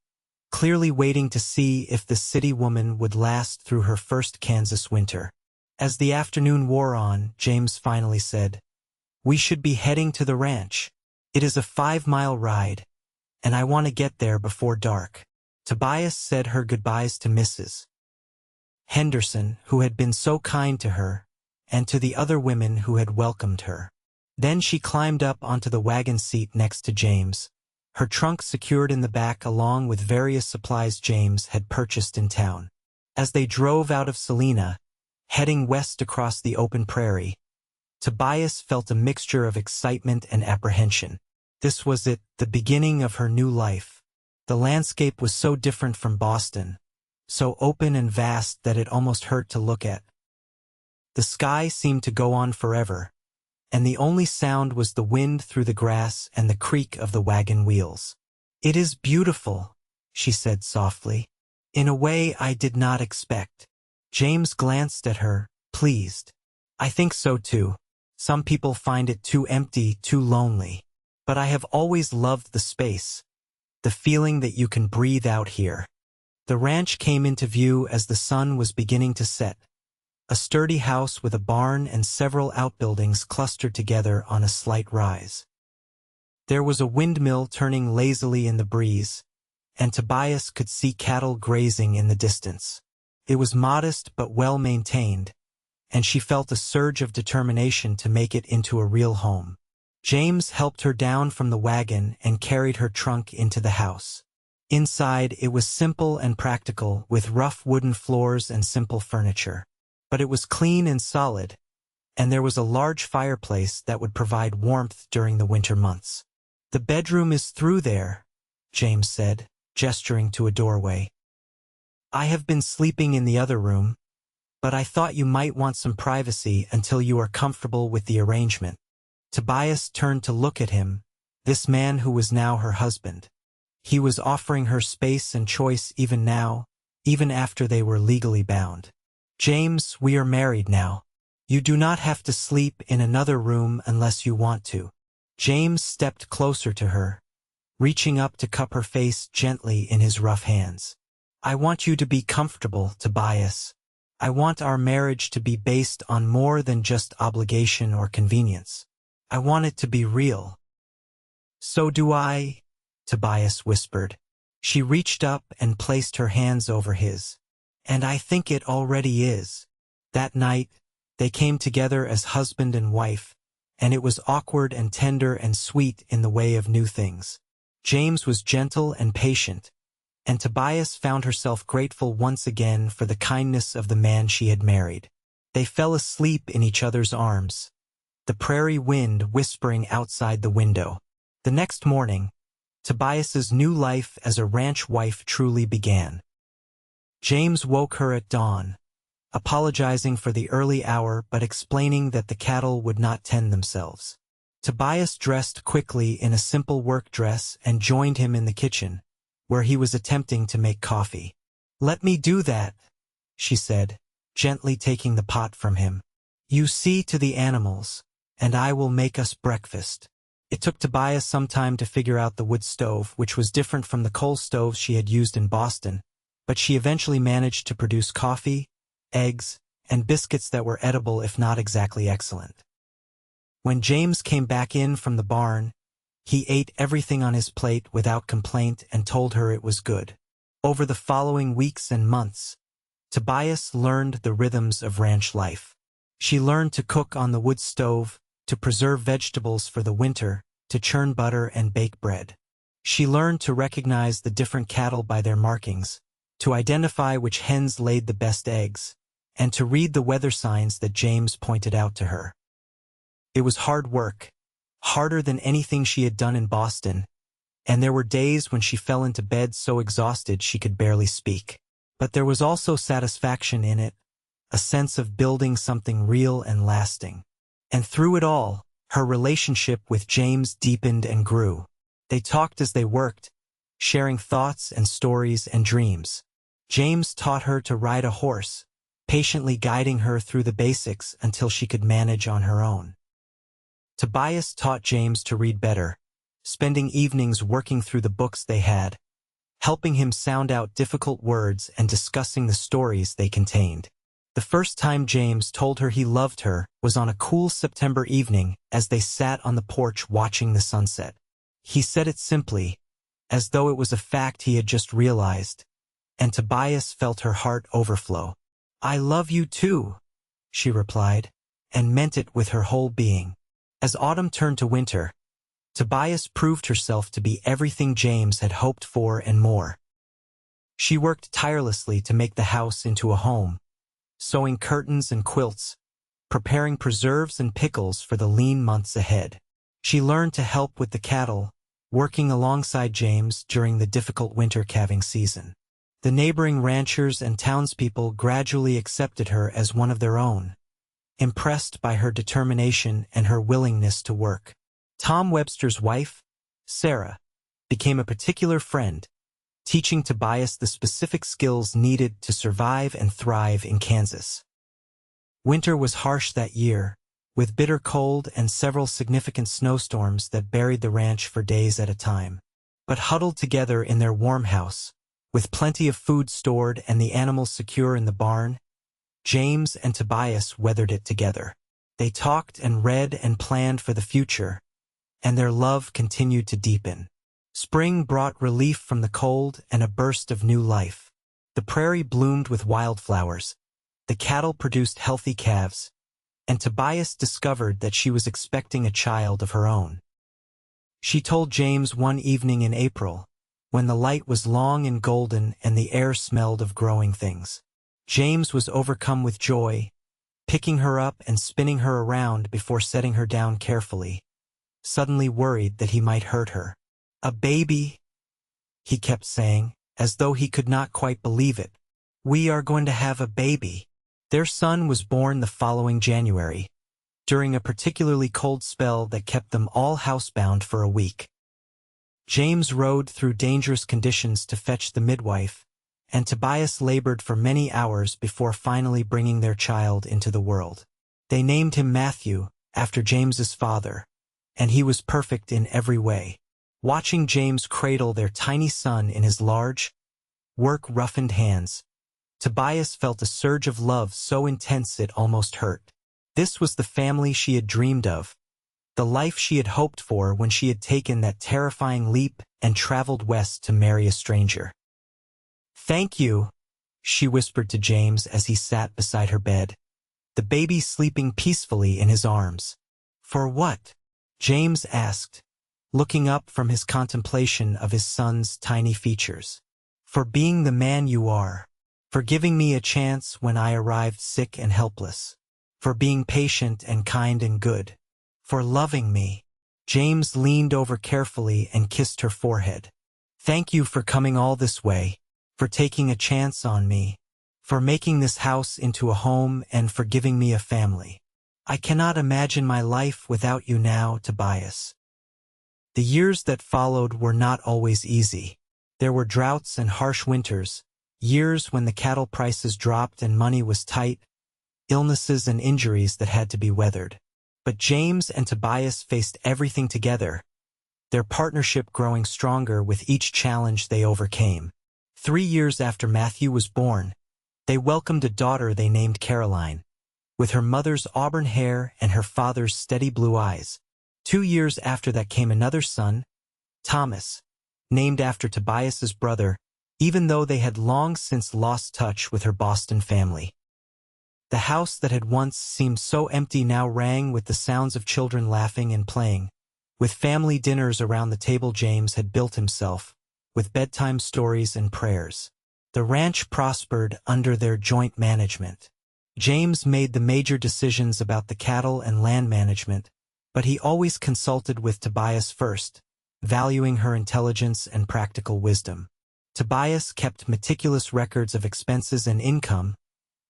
clearly waiting to see if the city woman would last through her first Kansas winter. As the afternoon wore on, James finally said, "We should be heading to the ranch. It is a 5-mile ride, and I want to get there before dark." Tobias said her goodbyes to Mrs. Henderson, who had been so kind to her, and to the other women who had welcomed her. Then she climbed up onto the wagon seat next to James, her trunk secured in the back along with various supplies James had purchased in town. As they drove out of Salina, heading west across the open prairie, Tobias felt a mixture of excitement and apprehension. This was it, the beginning of her new life. The landscape was so different from Boston, so open and vast that it almost hurt to look at. The sky seemed to go on forever, and the only sound was the wind through the grass and the creak of the wagon wheels. "It is beautiful," she said softly, "in a way I did not expect." James glanced at her, pleased. "I think so too. Some people find it too empty, too lonely. But I have always loved the space, the feeling that you can breathe out here." The ranch came into view as the sun was beginning to set. A sturdy house with a barn and several outbuildings clustered together on a slight rise. There was a windmill turning lazily in the breeze, and Tobias could see cattle grazing in the distance. It was modest but well maintained, and she felt a surge of determination to make it into a real home. James helped her down from the wagon and carried her trunk into the house. Inside, it was simple and practical, with rough wooden floors and simple furniture. But it was clean and solid, and there was a large fireplace that would provide warmth during the winter months. "The bedroom is through there," James said, gesturing to a doorway. "I have been sleeping in the other room, but I thought you might want some privacy until you are comfortable with the arrangement." Tobias turned to look at him, this man who was now her husband. He was offering her space and choice even now, even after they were legally bound. "James, we are married now. You do not have to sleep in another room unless you want to." James stepped closer to her, reaching up to cup her face gently in his rough hands. "I want you to be comfortable, Tobias. I want our marriage to be based on more than just obligation or convenience. I want it to be real." "So do I," Tobias whispered. She reached up and placed her hands over his. "And I think it already is." That night, they came together as husband and wife, and it was awkward and tender and sweet in the way of new things. James was gentle and patient, and Tobias found herself grateful once again for the kindness of the man she had married. They fell asleep in each other's arms, the prairie wind whispering outside the window. The next morning, Tobias's new life as a ranch wife truly began. James woke her at dawn, apologizing for the early hour but explaining that the cattle would not tend themselves. Tobias dressed quickly in a simple work dress and joined him in the kitchen, where he was attempting to make coffee. "Let me do that," she said, gently taking the pot from him. "You see to the animals, and I will make us breakfast." It took Tobias some time to figure out the wood stove, which was different from the coal stoves she had used in Boston, but she eventually managed to produce coffee, eggs, and biscuits that were edible if not exactly excellent. When James came back in from the barn, he ate everything on his plate without complaint and told her it was good. Over the following weeks and months, Tobias learned the rhythms of ranch life. She learned to cook on the wood stove, to preserve vegetables for the winter, to churn butter and bake bread. She learned to recognize the different cattle by their markings, to identify which hens laid the best eggs, and to read the weather signs that James pointed out to her. It was hard work, harder than anything she had done in Boston, and there were days when she fell into bed so exhausted she could barely speak. But there was also satisfaction in it, a sense of building something real and lasting. And through it all, her relationship with James deepened and grew. They talked as they worked, sharing thoughts and stories and dreams. James taught her to ride a horse, patiently guiding her through the basics until she could manage on her own. Tobias taught James to read better, spending evenings working through the books they had, helping him sound out difficult words and discussing the stories they contained. The first time James told her he loved her was on a cool September evening as they sat on the porch watching the sunset. He said it simply, as though it was a fact he had just realized, and Tobias felt her heart overflow. "I love you too," she replied, and meant it with her whole being. As autumn turned to winter, Tobias proved herself to be everything James had hoped for and more. She worked tirelessly to make the house into a home, sewing curtains and quilts, preparing preserves and pickles for the lean months ahead. She learned to help with the cattle, working alongside James during the difficult winter calving season. The neighboring ranchers and townspeople gradually accepted her as one of their own, impressed by her determination and her willingness to work. Tom Webster's wife, Sarah, became a particular friend, teaching Tobias the specific skills needed to survive and thrive in Kansas. Winter was harsh that year, with bitter cold and several significant snowstorms that buried the ranch for days at a time. But huddled together in their warm house, with plenty of food stored and the animals secure in the barn, James and Tobias weathered it together. They talked and read and planned for the future, and their love continued to deepen. Spring brought relief from the cold and a burst of new life. The prairie bloomed with wildflowers, the cattle produced healthy calves, and Tobias discovered that she was expecting a child of her own. She told James one evening in April, when the light was long and golden and the air smelled of growing things. James was overcome with joy, picking her up and spinning her around before setting her down carefully, suddenly worried that he might hurt her. "A baby," he kept saying, as though he could not quite believe it. "We are going to have a baby." Their son was born the following January, during a particularly cold spell that kept them all housebound for a week. James rode through dangerous conditions to fetch the midwife, and Tobias labored for many hours before finally bringing their child into the world. They named him Matthew, after James's father, and he was perfect in every way. Watching James cradle their tiny son in his large, work-roughened hands, Tobias felt a surge of love so intense it almost hurt. This was the family she had dreamed of, the life she had hoped for when she had taken that terrifying leap and traveled west to marry a stranger. "Thank you," she whispered to James as he sat beside her bed, the baby sleeping peacefully in his arms. "For what?" James asked, looking up from his contemplation of his son's tiny features. "For being the man you are. For giving me a chance when I arrived sick and helpless. For being patient and kind and good. For loving me." James leaned over carefully and kissed her forehead. "Thank you for coming all this way, for taking a chance on me, for making this house into a home and for giving me a family. I cannot imagine my life without you now, Tobias." The years that followed were not always easy. There were droughts and harsh winters, years when the cattle prices dropped and money was tight, illnesses and injuries that had to be weathered. But James and Tobias faced everything together, their partnership growing stronger with each challenge they overcame. 3 years after Matthew was born, they welcomed a daughter they named Caroline, with her mother's auburn hair and her father's steady blue eyes. 2 years after that came another son, Thomas, named after Tobias's brother, even though they had long since lost touch with her Boston family. The house that had once seemed so empty now rang with the sounds of children laughing and playing, with family dinners around the table James had built himself, with bedtime stories and prayers. The ranch prospered under their joint management. James made the major decisions about the cattle and land management, but he always consulted with Tobias first, valuing her intelligence and practical wisdom. Tobias kept meticulous records of expenses and income,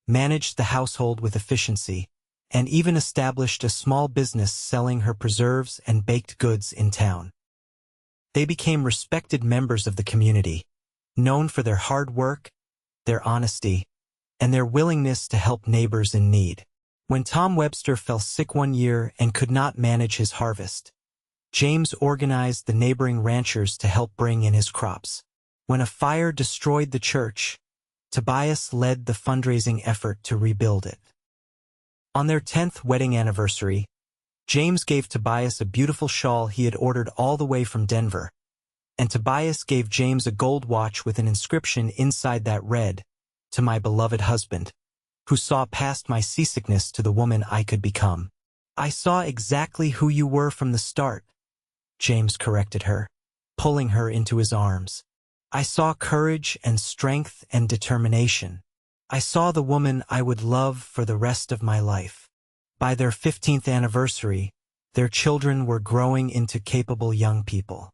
managed the household with efficiency, and even established a small business selling her preserves and baked goods in town. They became respected members of the community, known for their hard work, their honesty, and their willingness to help neighbors in need. When Tom Webster fell sick one year and could not manage his harvest, James organized the neighboring ranchers to help bring in his crops. When a fire destroyed the church, Tobias led the fundraising effort to rebuild it. On their 10th wedding anniversary, James gave Tobias a beautiful shawl he had ordered all the way from Denver, and Tobias gave James a gold watch with an inscription inside that read, "To my beloved husband, who saw past my seasickness to the woman I could become." "I saw exactly who you were from the start," James corrected her, pulling her into his arms. "I saw courage and strength and determination. I saw the woman I would love for the rest of my life." By their 15th anniversary, their children were growing into capable young people.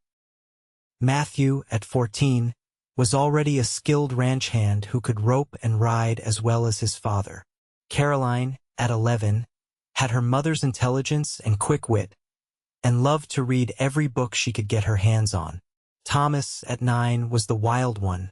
Matthew, at 14, was already a skilled ranch hand who could rope and ride as well as his father. Caroline, at 11, had her mother's intelligence and quick wit, and loved to read every book she could get her hands on. Thomas, at 9, was the wild one,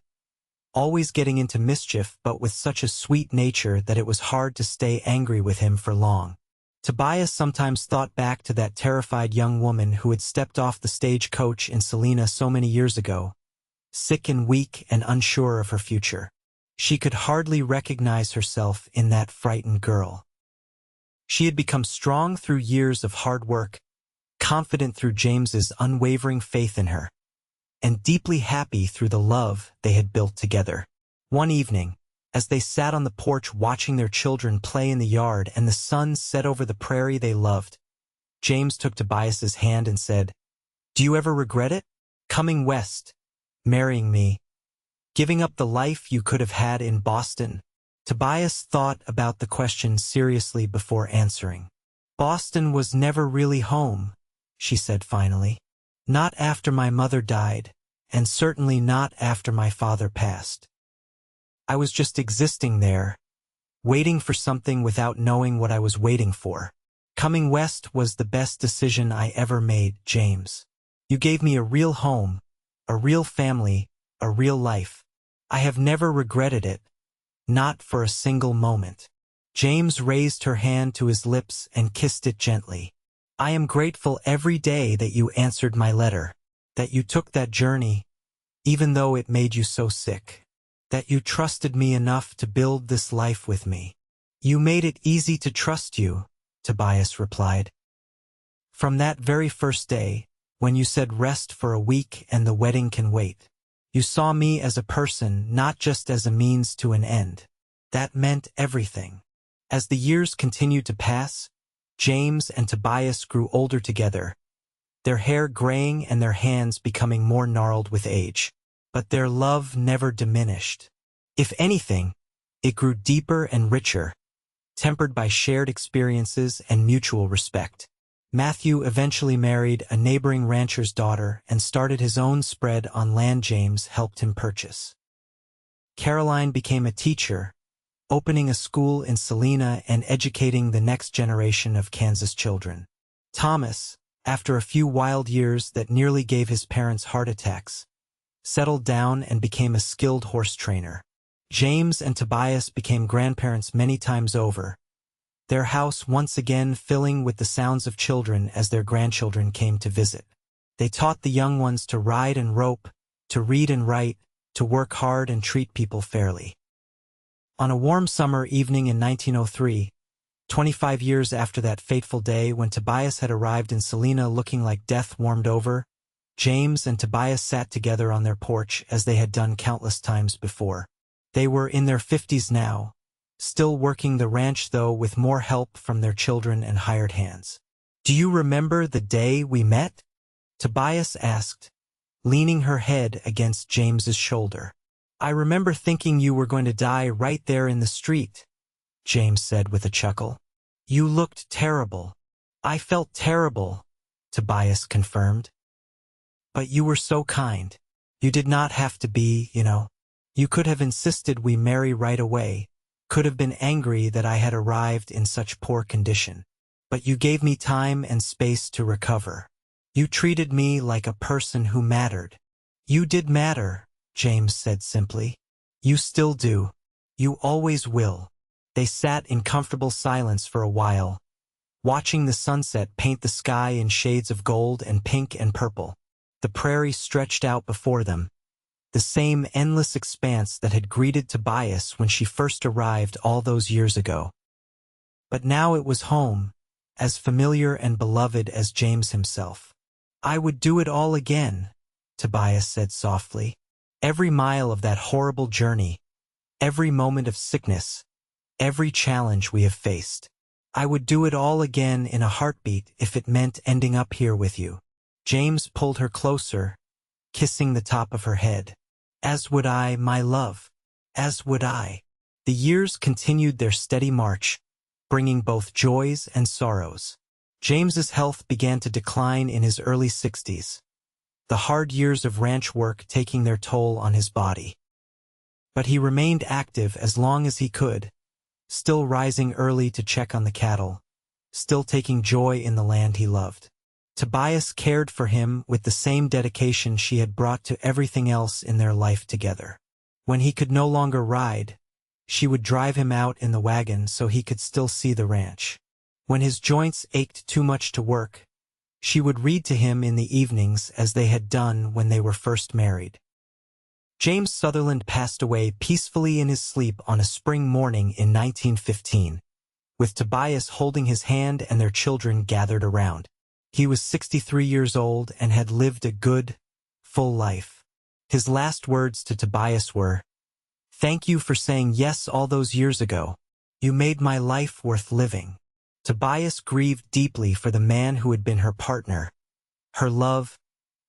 always getting into mischief but with such a sweet nature that it was hard to stay angry with him for long. Tobias sometimes thought back to that terrified young woman who had stepped off the stagecoach in Salina so many years ago, sick and weak and unsure of her future. She could hardly recognize herself in that frightened girl. She had become strong through years of hard work, confident through James's unwavering faith in her, and deeply happy through the love they had built together. One evening, as they sat on the porch watching their children play in the yard and the sun set over the prairie they loved, James took Tobias's hand and said, "Do you ever regret it? Coming west, marrying me, giving up the life you could have had in Boston?" Tobias thought about the question seriously before answering. "Boston was never really home," she said finally. "Not after my mother died, and certainly not after my father passed. I was just existing there, waiting for something without knowing what I was waiting for. Coming west was the best decision I ever made, James. You gave me a real home, a real family, a real life. I have never regretted it, not for a single moment." James raised her hand to his lips and kissed it gently. "I am grateful every day that you answered my letter, that you took that journey, even though it made you so sick, that you trusted me enough to build this life with me." "You made it easy to trust you," Tobias replied. "From that very first day, when you said rest for a week and the wedding can wait. You saw me as a person, not just as a means to an end. That meant everything." As the years continued to pass, James and Tobias grew older together, their hair graying and their hands becoming more gnarled with age. But their love never diminished. If anything, it grew deeper and richer, tempered by shared experiences and mutual respect. Matthew eventually married a neighboring rancher's daughter and started his own spread on land James helped him purchase. Caroline became a teacher, opening a school in Salina and educating the next generation of Kansas children. Thomas, after a few wild years that nearly gave his parents heart attacks, settled down and became a skilled horse trainer. James and Tobias became grandparents many times over, their house once again filling with the sounds of children as their grandchildren came to visit. They taught the young ones to ride and rope, to read and write, to work hard and treat people fairly. On a warm summer evening in 1903, 25 years after that fateful day when Tobias had arrived in Salina looking like death warmed over, James and Tobias sat together on their porch as they had done countless times before. They were in their 50s now, still working the ranch though with more help from their children and hired hands. "Do you remember the day we met?" Tobias asked, leaning her head against James's shoulder. "I remember thinking you were going to die right there in the street," James said with a chuckle. "You looked terrible." "I felt terrible," Tobias confirmed. "But you were so kind. You did not have to be, you know. You could have insisted we marry right away, could have been angry that I had arrived in such poor condition. But you gave me time and space to recover. You treated me like a person who mattered." "You did matter," James said simply. "You still do. You always will." They sat in comfortable silence for a while, watching the sunset paint the sky in shades of gold and pink and purple. The prairie stretched out before them, the same endless expanse that had greeted Tobias when she first arrived all those years ago. But now it was home, as familiar and beloved as James himself. "I would do it all again," Tobias said softly. "Every mile of that horrible journey, every moment of sickness, every challenge we have faced. I would do it all again in a heartbeat if it meant ending up here with you." James pulled her closer, kissing the top of her head. "As would I, my love, as would I." The years continued their steady march, bringing both joys and sorrows. James's health began to decline in his early 60s, the hard years of ranch work taking their toll on his body. But he remained active as long as he could, still rising early to check on the cattle, still taking joy in the land he loved. Tobias cared for him with the same dedication she had brought to everything else in their life together. When he could no longer ride, she would drive him out in the wagon so he could still see the ranch. When his joints ached too much to work, she would read to him in the evenings as they had done when they were first married. James Sutherland passed away peacefully in his sleep on a spring morning in 1915, with Tobias holding his hand and their children gathered around. He was 63 years old and had lived a good, full life. His last words to Tobias were, "Thank you for saying yes all those years ago. You made my life worth living." Tobias grieved deeply for the man who had been her partner, her love,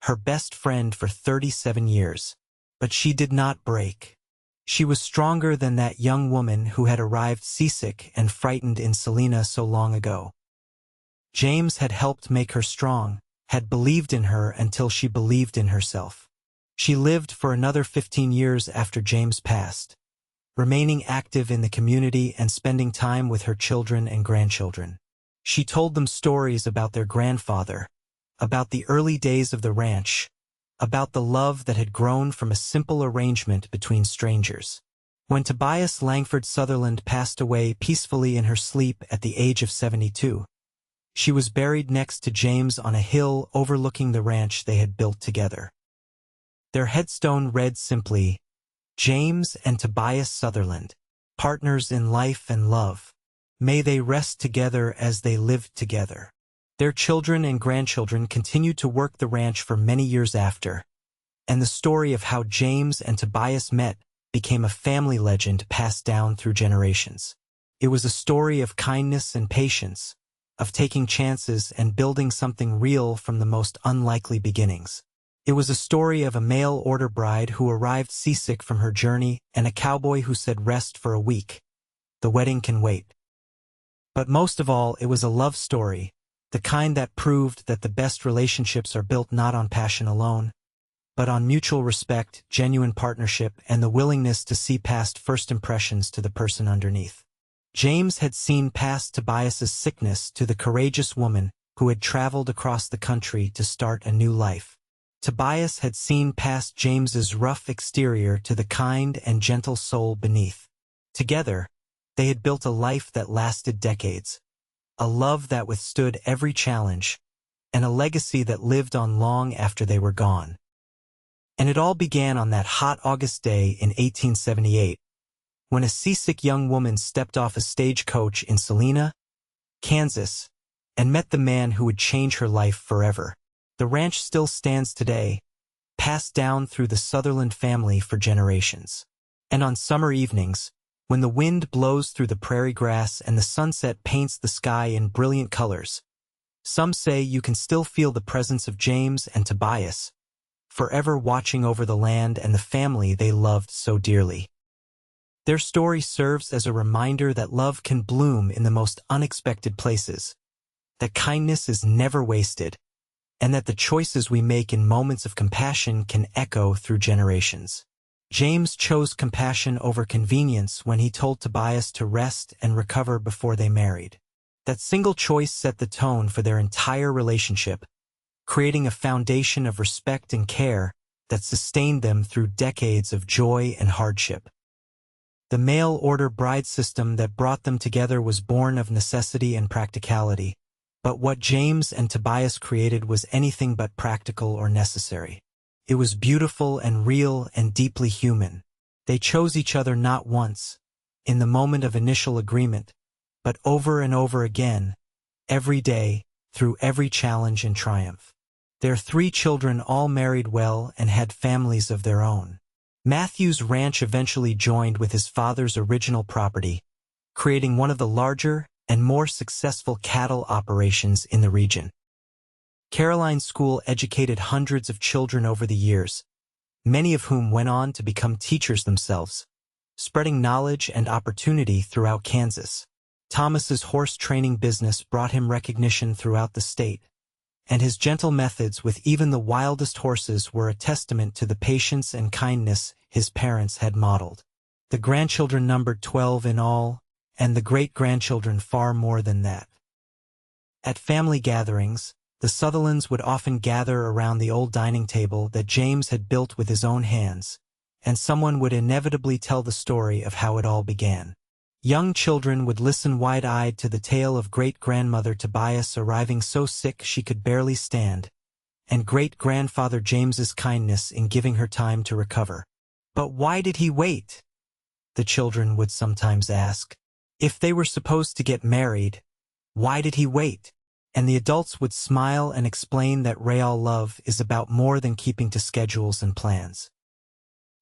her best friend for 37 years. But she did not break. She was stronger than that young woman who had arrived seasick and frightened in Salina so long ago. James had helped make her strong, had believed in her until she believed in herself. She lived for another 15 years after James passed, remaining active in the community and spending time with her children and grandchildren. She told them stories about their grandfather, about the early days of the ranch, about the love that had grown from a simple arrangement between strangers. When Tobias Langford Sutherland passed away peacefully in her sleep at the age of 72, she was buried next to James on a hill overlooking the ranch they had built together. Their headstone read simply, "James and Tobias Sutherland, partners in life and love. May they rest together as they lived together." Their children and grandchildren continued to work the ranch for many years after, and the story of how James and Tobias met became a family legend passed down through generations. It was a story of kindness and patience, of taking chances and building something real from the most unlikely beginnings. It was a story of a mail-order bride who arrived seasick from her journey and a cowboy who said rest for a week. The wedding can wait. But most of all, it was a love story, the kind that proved that the best relationships are built not on passion alone, but on mutual respect, genuine partnership, and the willingness to see past first impressions to the person underneath. James had seen past Tobias's sickness to the courageous woman who had traveled across the country to start a new life. Tobias had seen past James's rough exterior to the kind and gentle soul beneath. Together, they had built a life that lasted decades, a love that withstood every challenge, and a legacy that lived on long after they were gone. And it all began on that hot August day in 1878, when a seasick young woman stepped off a stagecoach in Salina, Kansas, and met the man who would change her life forever. The ranch still stands today, passed down through the Sutherland family for generations. And on summer evenings, when the wind blows through the prairie grass and the sunset paints the sky in brilliant colors, some say you can still feel the presence of James and Tobias, forever watching over the land and the family they loved so dearly. Their story serves as a reminder that love can bloom in the most unexpected places, that kindness is never wasted, and that the choices we make in moments of compassion can echo through generations. James chose compassion over convenience when he told Tobias to rest and recover before they married. That single choice set the tone for their entire relationship, creating a foundation of respect and care that sustained them through decades of joy and hardship. The mail-order bride system that brought them together was born of necessity and practicality, but what James and Tobias created was anything but practical or necessary. It was beautiful and real and deeply human. They chose each other not once, in the moment of initial agreement, but over and over again, every day, through every challenge and triumph. Their 3 children all married well and had families of their own. Matthew's ranch eventually joined with his father's original property, creating one of the larger and more successful cattle operations in the region. Caroline's school educated hundreds of children over the years, many of whom went on to become teachers themselves, spreading knowledge and opportunity throughout Kansas. Thomas's horse training business brought him recognition throughout the state, and his gentle methods with even the wildest horses were a testament to the patience and kindness his parents had modeled. The grandchildren numbered 12 in all, and the great-grandchildren far more than that. At family gatherings, the Sutherlands would often gather around the old dining table that James had built with his own hands, and someone would inevitably tell the story of how it all began. Young children would listen wide-eyed to the tale of great-grandmother Tobias arriving so sick she could barely stand, and great-grandfather James's kindness in giving her time to recover. But why did he wait? The children would sometimes ask. If they were supposed to get married, why did he wait? And the adults would smile and explain that real love is about more than keeping to schedules and plans.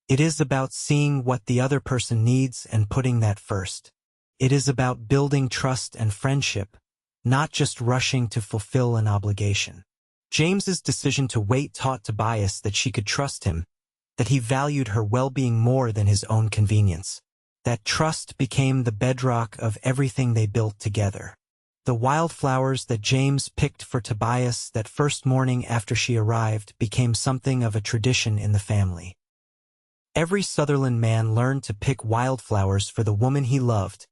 It is about seeing what the other person needs and putting that first. It is about building trust and friendship, not just rushing to fulfill an obligation. James's decision to wait taught Tobias that she could trust him, that he valued her well-being more than his own convenience. That trust became the bedrock of everything they built together. The wildflowers that James picked for Tobias that first morning after she arrived became something of a tradition in the family. Every Sutherland man learned to pick wildflowers for the woman he loved,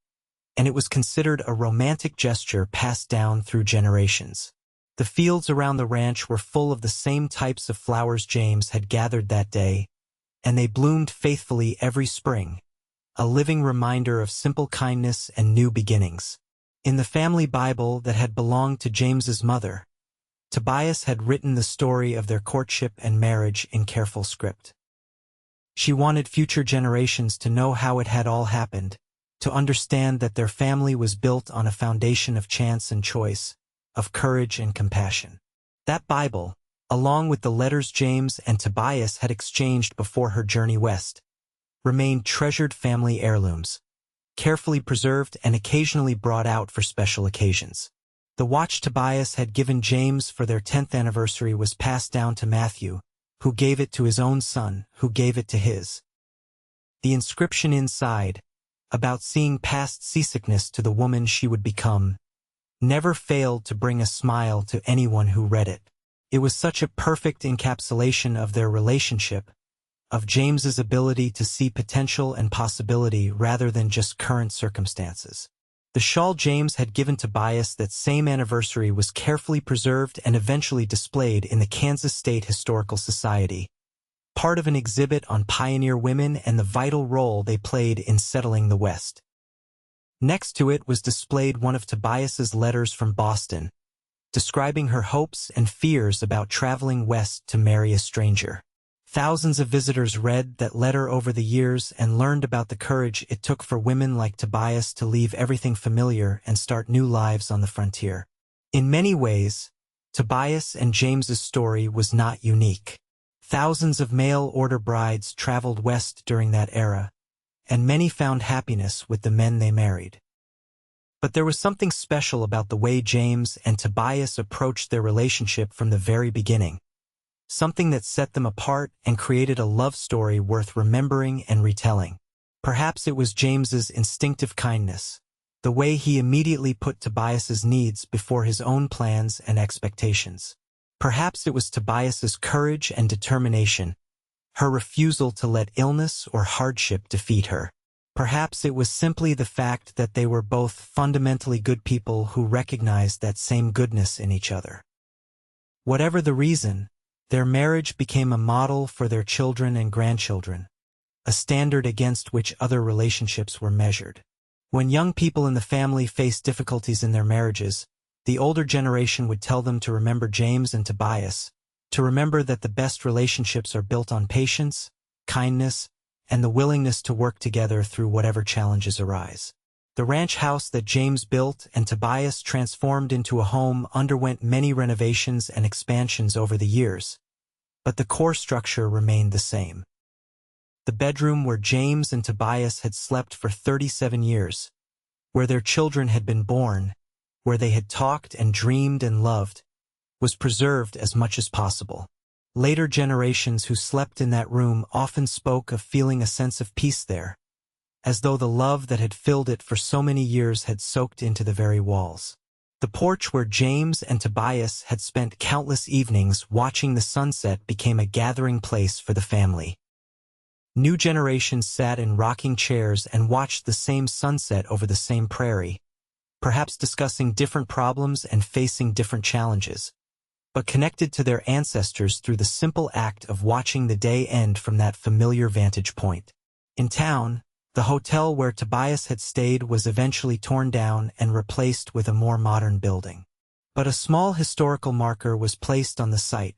and it was considered a romantic gesture passed down through generations. The fields around the ranch were full of the same types of flowers James had gathered that day, and they bloomed faithfully every spring, a living reminder of simple kindness and new beginnings. In the family Bible that had belonged to James's mother, Tobias had written the story of their courtship and marriage in careful script. She wanted future generations to know how it had all happened, to understand that their family was built on a foundation of chance and choice, of courage and compassion. That Bible, along with the letters James and Tobias had exchanged before her journey west, remained treasured family heirlooms, carefully preserved and occasionally brought out for special occasions. The watch Tobias had given James for their 10th anniversary was passed down to Matthew, who gave it to his own son, who gave it to his. The inscription inside, about seeing past seasickness to the woman she would become, never failed to bring a smile to anyone who read it. It was such a perfect encapsulation of their relationship, of James's ability to see potential and possibility rather than just current circumstances. The shawl James had given Tobias that same anniversary was carefully preserved and eventually displayed in the Kansas State Historical Society, part of an exhibit on pioneer women and the vital role they played in settling the West. Next to it was displayed one of Tobias's letters from Boston, describing her hopes and fears about traveling west to marry a stranger. Thousands of visitors read that letter over the years and learned about the courage it took for women like Tobias to leave everything familiar and start new lives on the frontier. In many ways, Tobias and James's story was not unique. Thousands of mail-order brides traveled west during that era, and many found happiness with the men they married. But there was something special about the way James and Tobias approached their relationship from the very beginning. Something that set them apart and created a love story worth remembering and retelling. Perhaps it was James's instinctive kindness, the way he immediately put Tobias's needs before his own plans and expectations. Perhaps it was Tobias's courage and determination, her refusal to let illness or hardship defeat her. Perhaps it was simply the fact that they were both fundamentally good people who recognized that same goodness in each other. Whatever the reason, their marriage became a model for their children and grandchildren, a standard against which other relationships were measured. When young people in the family faced difficulties in their marriages, the older generation would tell them to remember James and Tobias, to remember that the best relationships are built on patience, kindness, and the willingness to work together through whatever challenges arise. The ranch house that James built and Tobias transformed into a home underwent many renovations and expansions over the years, but the core structure remained the same. The bedroom where James and Tobias had slept for 37 years, where their children had been born, where they had talked and dreamed and loved, was preserved as much as possible. Later generations who slept in that room often spoke of feeling a sense of peace there, as though the love that had filled it for so many years had soaked into the very walls. The porch where James and Tobias had spent countless evenings watching the sunset became a gathering place for the family. New generations sat in rocking chairs and watched the same sunset over the same prairie, perhaps discussing different problems and facing different challenges, but connected to their ancestors through the simple act of watching the day end from that familiar vantage point. In town, the hotel where Tobias had stayed was eventually torn down and replaced with a more modern building. But a small historical marker was placed on the site,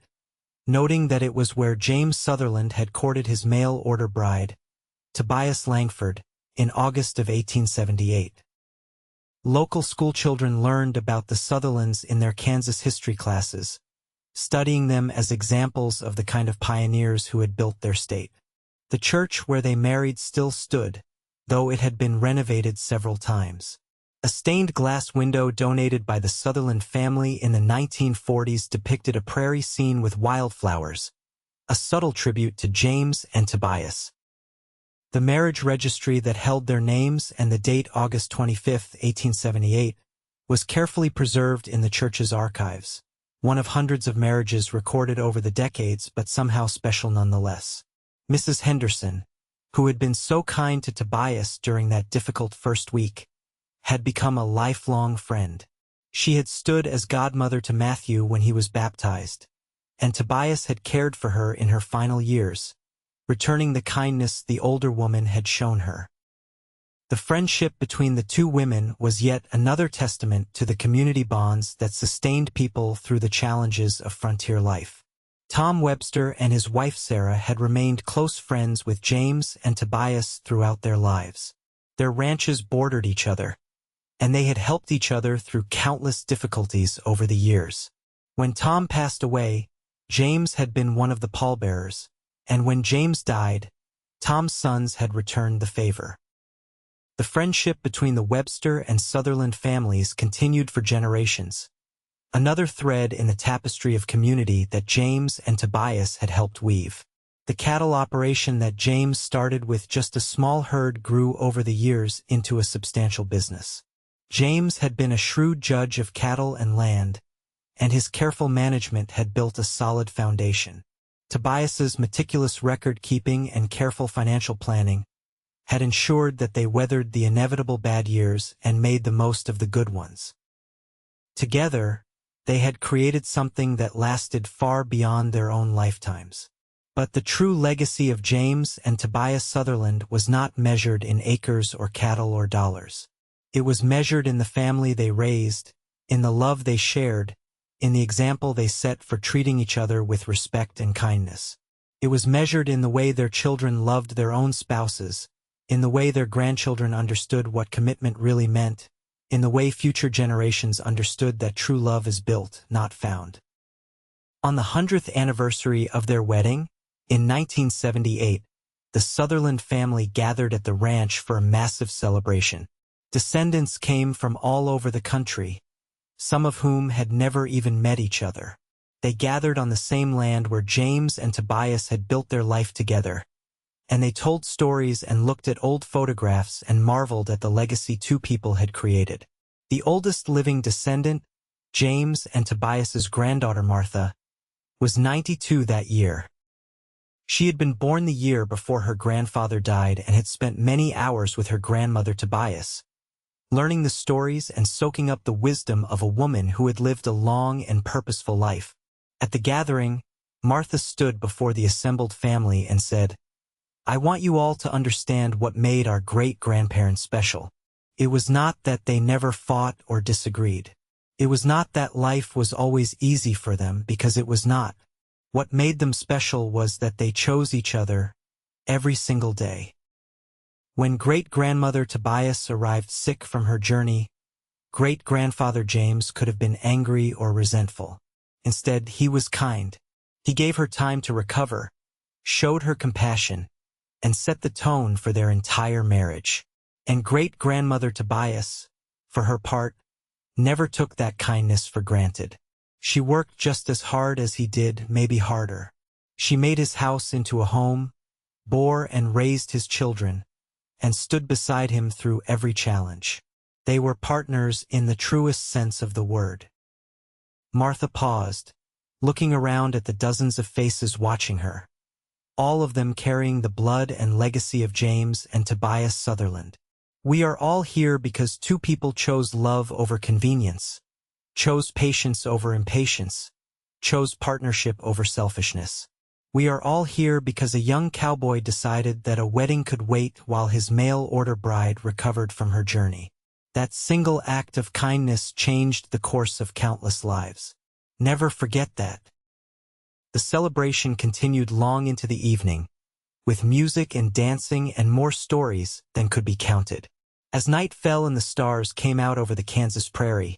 noting that it was where James Sutherland had courted his mail-order bride, Tobias Langford, in August of 1878. Local schoolchildren learned about the Sutherlands in their Kansas history classes, studying them as examples of the kind of pioneers who had built their state. The church where they married still stood, though it had been renovated several times. A stained glass window donated by the Sutherland family in the 1940s depicted a prairie scene with wildflowers, a subtle tribute to James and Tobias. The marriage registry that held their names and the date August 25, 1878, was carefully preserved in the church's archives, one of hundreds of marriages recorded over the decades but somehow special nonetheless. Mrs. Henderson, who had been so kind to Tobias during that difficult first week, had become a lifelong friend. She had stood as godmother to Matthew when he was baptized, and Tobias had cared for her in her final years, returning the kindness the older woman had shown her. The friendship between the two women was yet another testament to the community bonds that sustained people through the challenges of frontier life. Tom Webster and his wife Sarah had remained close friends with James and Tobias throughout their lives. Their ranches bordered each other, and they had helped each other through countless difficulties over the years. When Tom passed away, James had been one of the pallbearers, and when James died, Tom's sons had returned the favor. The friendship between the Webster and Sutherland families continued for generations, another thread in the tapestry of community that James and Tobias had helped weave. The cattle operation that James started with just a small herd grew over the years into a substantial business. James had been a shrewd judge of cattle and land, and his careful management had built a solid foundation. Tobias's meticulous record-keeping and careful financial planning had ensured that they weathered the inevitable bad years and made the most of the good ones. Together, they had created something that lasted far beyond their own lifetimes. But the true legacy of James and Tobias Sutherland was not measured in acres or cattle or dollars. It was measured in the family they raised, in the love they shared, in the example they set for treating each other with respect and kindness. It was measured in the way their children loved their own spouses, in the way their grandchildren understood what commitment really meant, in the way future generations understood that true love is built, not found. On the 100th anniversary of their wedding, in 1978, the Sutherland family gathered at the ranch for a massive celebration. Descendants came from all over the country, some of whom had never even met each other. They gathered on the same land where James and Tobias had built their life together, and they told stories and looked at old photographs and marveled at the legacy two people had created. The oldest living descendant, James and Tobias's granddaughter Martha, was 92 that year. She had been born the year before her grandfather died and had spent many hours with her grandmother Tobias, learning the stories and soaking up the wisdom of a woman who had lived a long and purposeful life. At the gathering, Martha stood before the assembled family and said, "I want you all to understand what made our great-grandparents special. It was not that they never fought or disagreed. It was not that life was always easy for them, because it was not. What made them special was that they chose each other every single day. When great-grandmother Tobias arrived sick from her journey, great-grandfather James could have been angry or resentful. Instead, he was kind. He gave her time to recover, showed her compassion, and set the tone for their entire marriage. And great-grandmother Tobias, for her part, never took that kindness for granted. She worked just as hard as he did, maybe harder. She made his house into a home, bore and raised his children, and stood beside him through every challenge. They were partners in the truest sense of the word. Martha paused, looking around at the dozens of faces watching her, all of them carrying the blood and legacy of James and Tobias Sutherland. We are all here because two people chose love over convenience, chose patience over impatience, chose partnership over selfishness. We are all here because a young cowboy decided that a wedding could wait while his mail-order bride recovered from her journey. That single act of kindness changed the course of countless lives. Never forget that. The celebration continued long into the evening, with music and dancing and more stories than could be counted. As night fell and the stars came out over the Kansas prairie,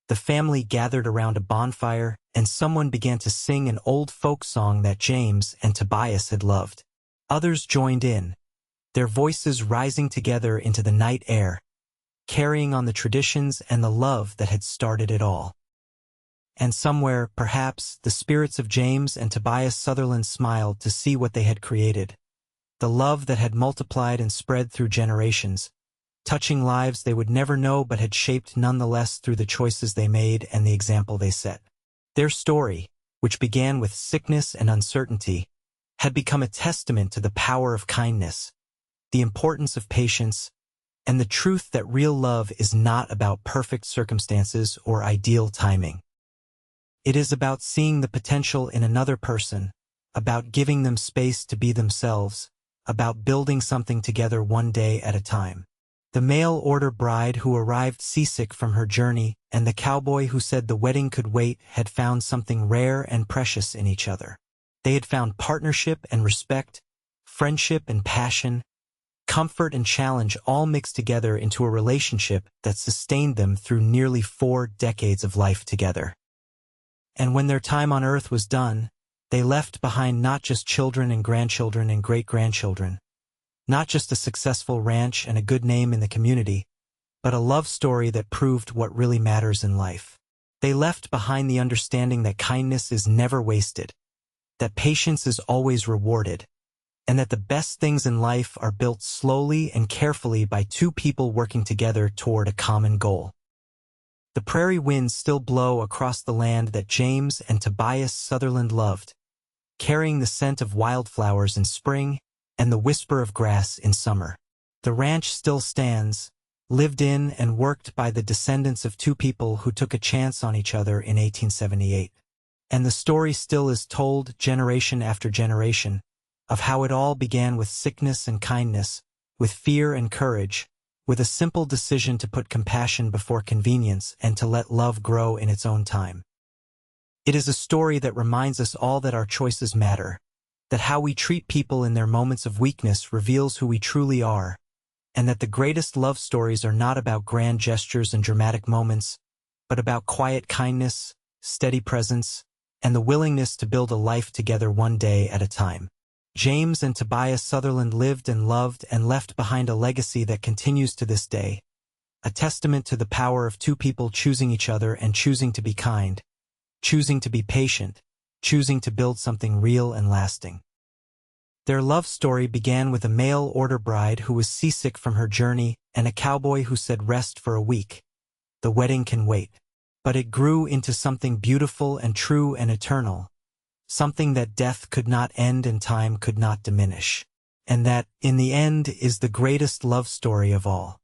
the family gathered around a bonfire and someone began to sing an old folk song that James and Tobias had loved. Others joined in, their voices rising together into the night air, carrying on the traditions and the love that had started it all. And somewhere, perhaps, the spirits of James and Tobias Sutherland smiled to see what they had created. The love that had multiplied and spread through generations, touching lives they would never know but had shaped nonetheless through the choices they made and the example they set. Their story, which began with sickness and uncertainty, had become a testament to the power of kindness, the importance of patience, and the truth that real love is not about perfect circumstances or ideal timing. It is about seeing the potential in another person, about giving them space to be themselves, about building something together one day at a time. The mail-order bride who arrived seasick from her journey and the cowboy who said the wedding could wait had found something rare and precious in each other. They had found partnership and respect, friendship and passion, comfort and challenge all mixed together into a relationship that sustained them through nearly 4 decades of life together. And when their time on earth was done, they left behind not just children and grandchildren and great-grandchildren, not just a successful ranch and a good name in the community, but a love story that proved what really matters in life. They left behind the understanding that kindness is never wasted, that patience is always rewarded, and that the best things in life are built slowly and carefully by two people working together toward a common goal. The prairie winds still blow across the land that James and Tobias Sutherland loved, carrying the scent of wildflowers in spring and the whisper of grass in summer. The ranch still stands, lived in and worked by the descendants of two people who took a chance on each other in 1878. And the story still is told generation after generation of how it all began with sickness and kindness, with fear and courage, with a simple decision to put compassion before convenience and to let love grow in its own time. It is a story that reminds us all that our choices matter, that how we treat people in their moments of weakness reveals who we truly are, and that the greatest love stories are not about grand gestures and dramatic moments, but about quiet kindness, steady presence, and the willingness to build a life together one day at a time. James and Tobias Sutherland lived and loved and left behind a legacy that continues to this day, a testament to the power of two people choosing each other and choosing to be kind, choosing to be patient, choosing to build something real and lasting. Their love story began with a mail-order bride who was seasick from her journey and a cowboy who said rest for a week. The wedding can wait. But it grew into something beautiful and true and eternal, something that death could not end and time could not diminish, and that, in the end, is the greatest love story of all.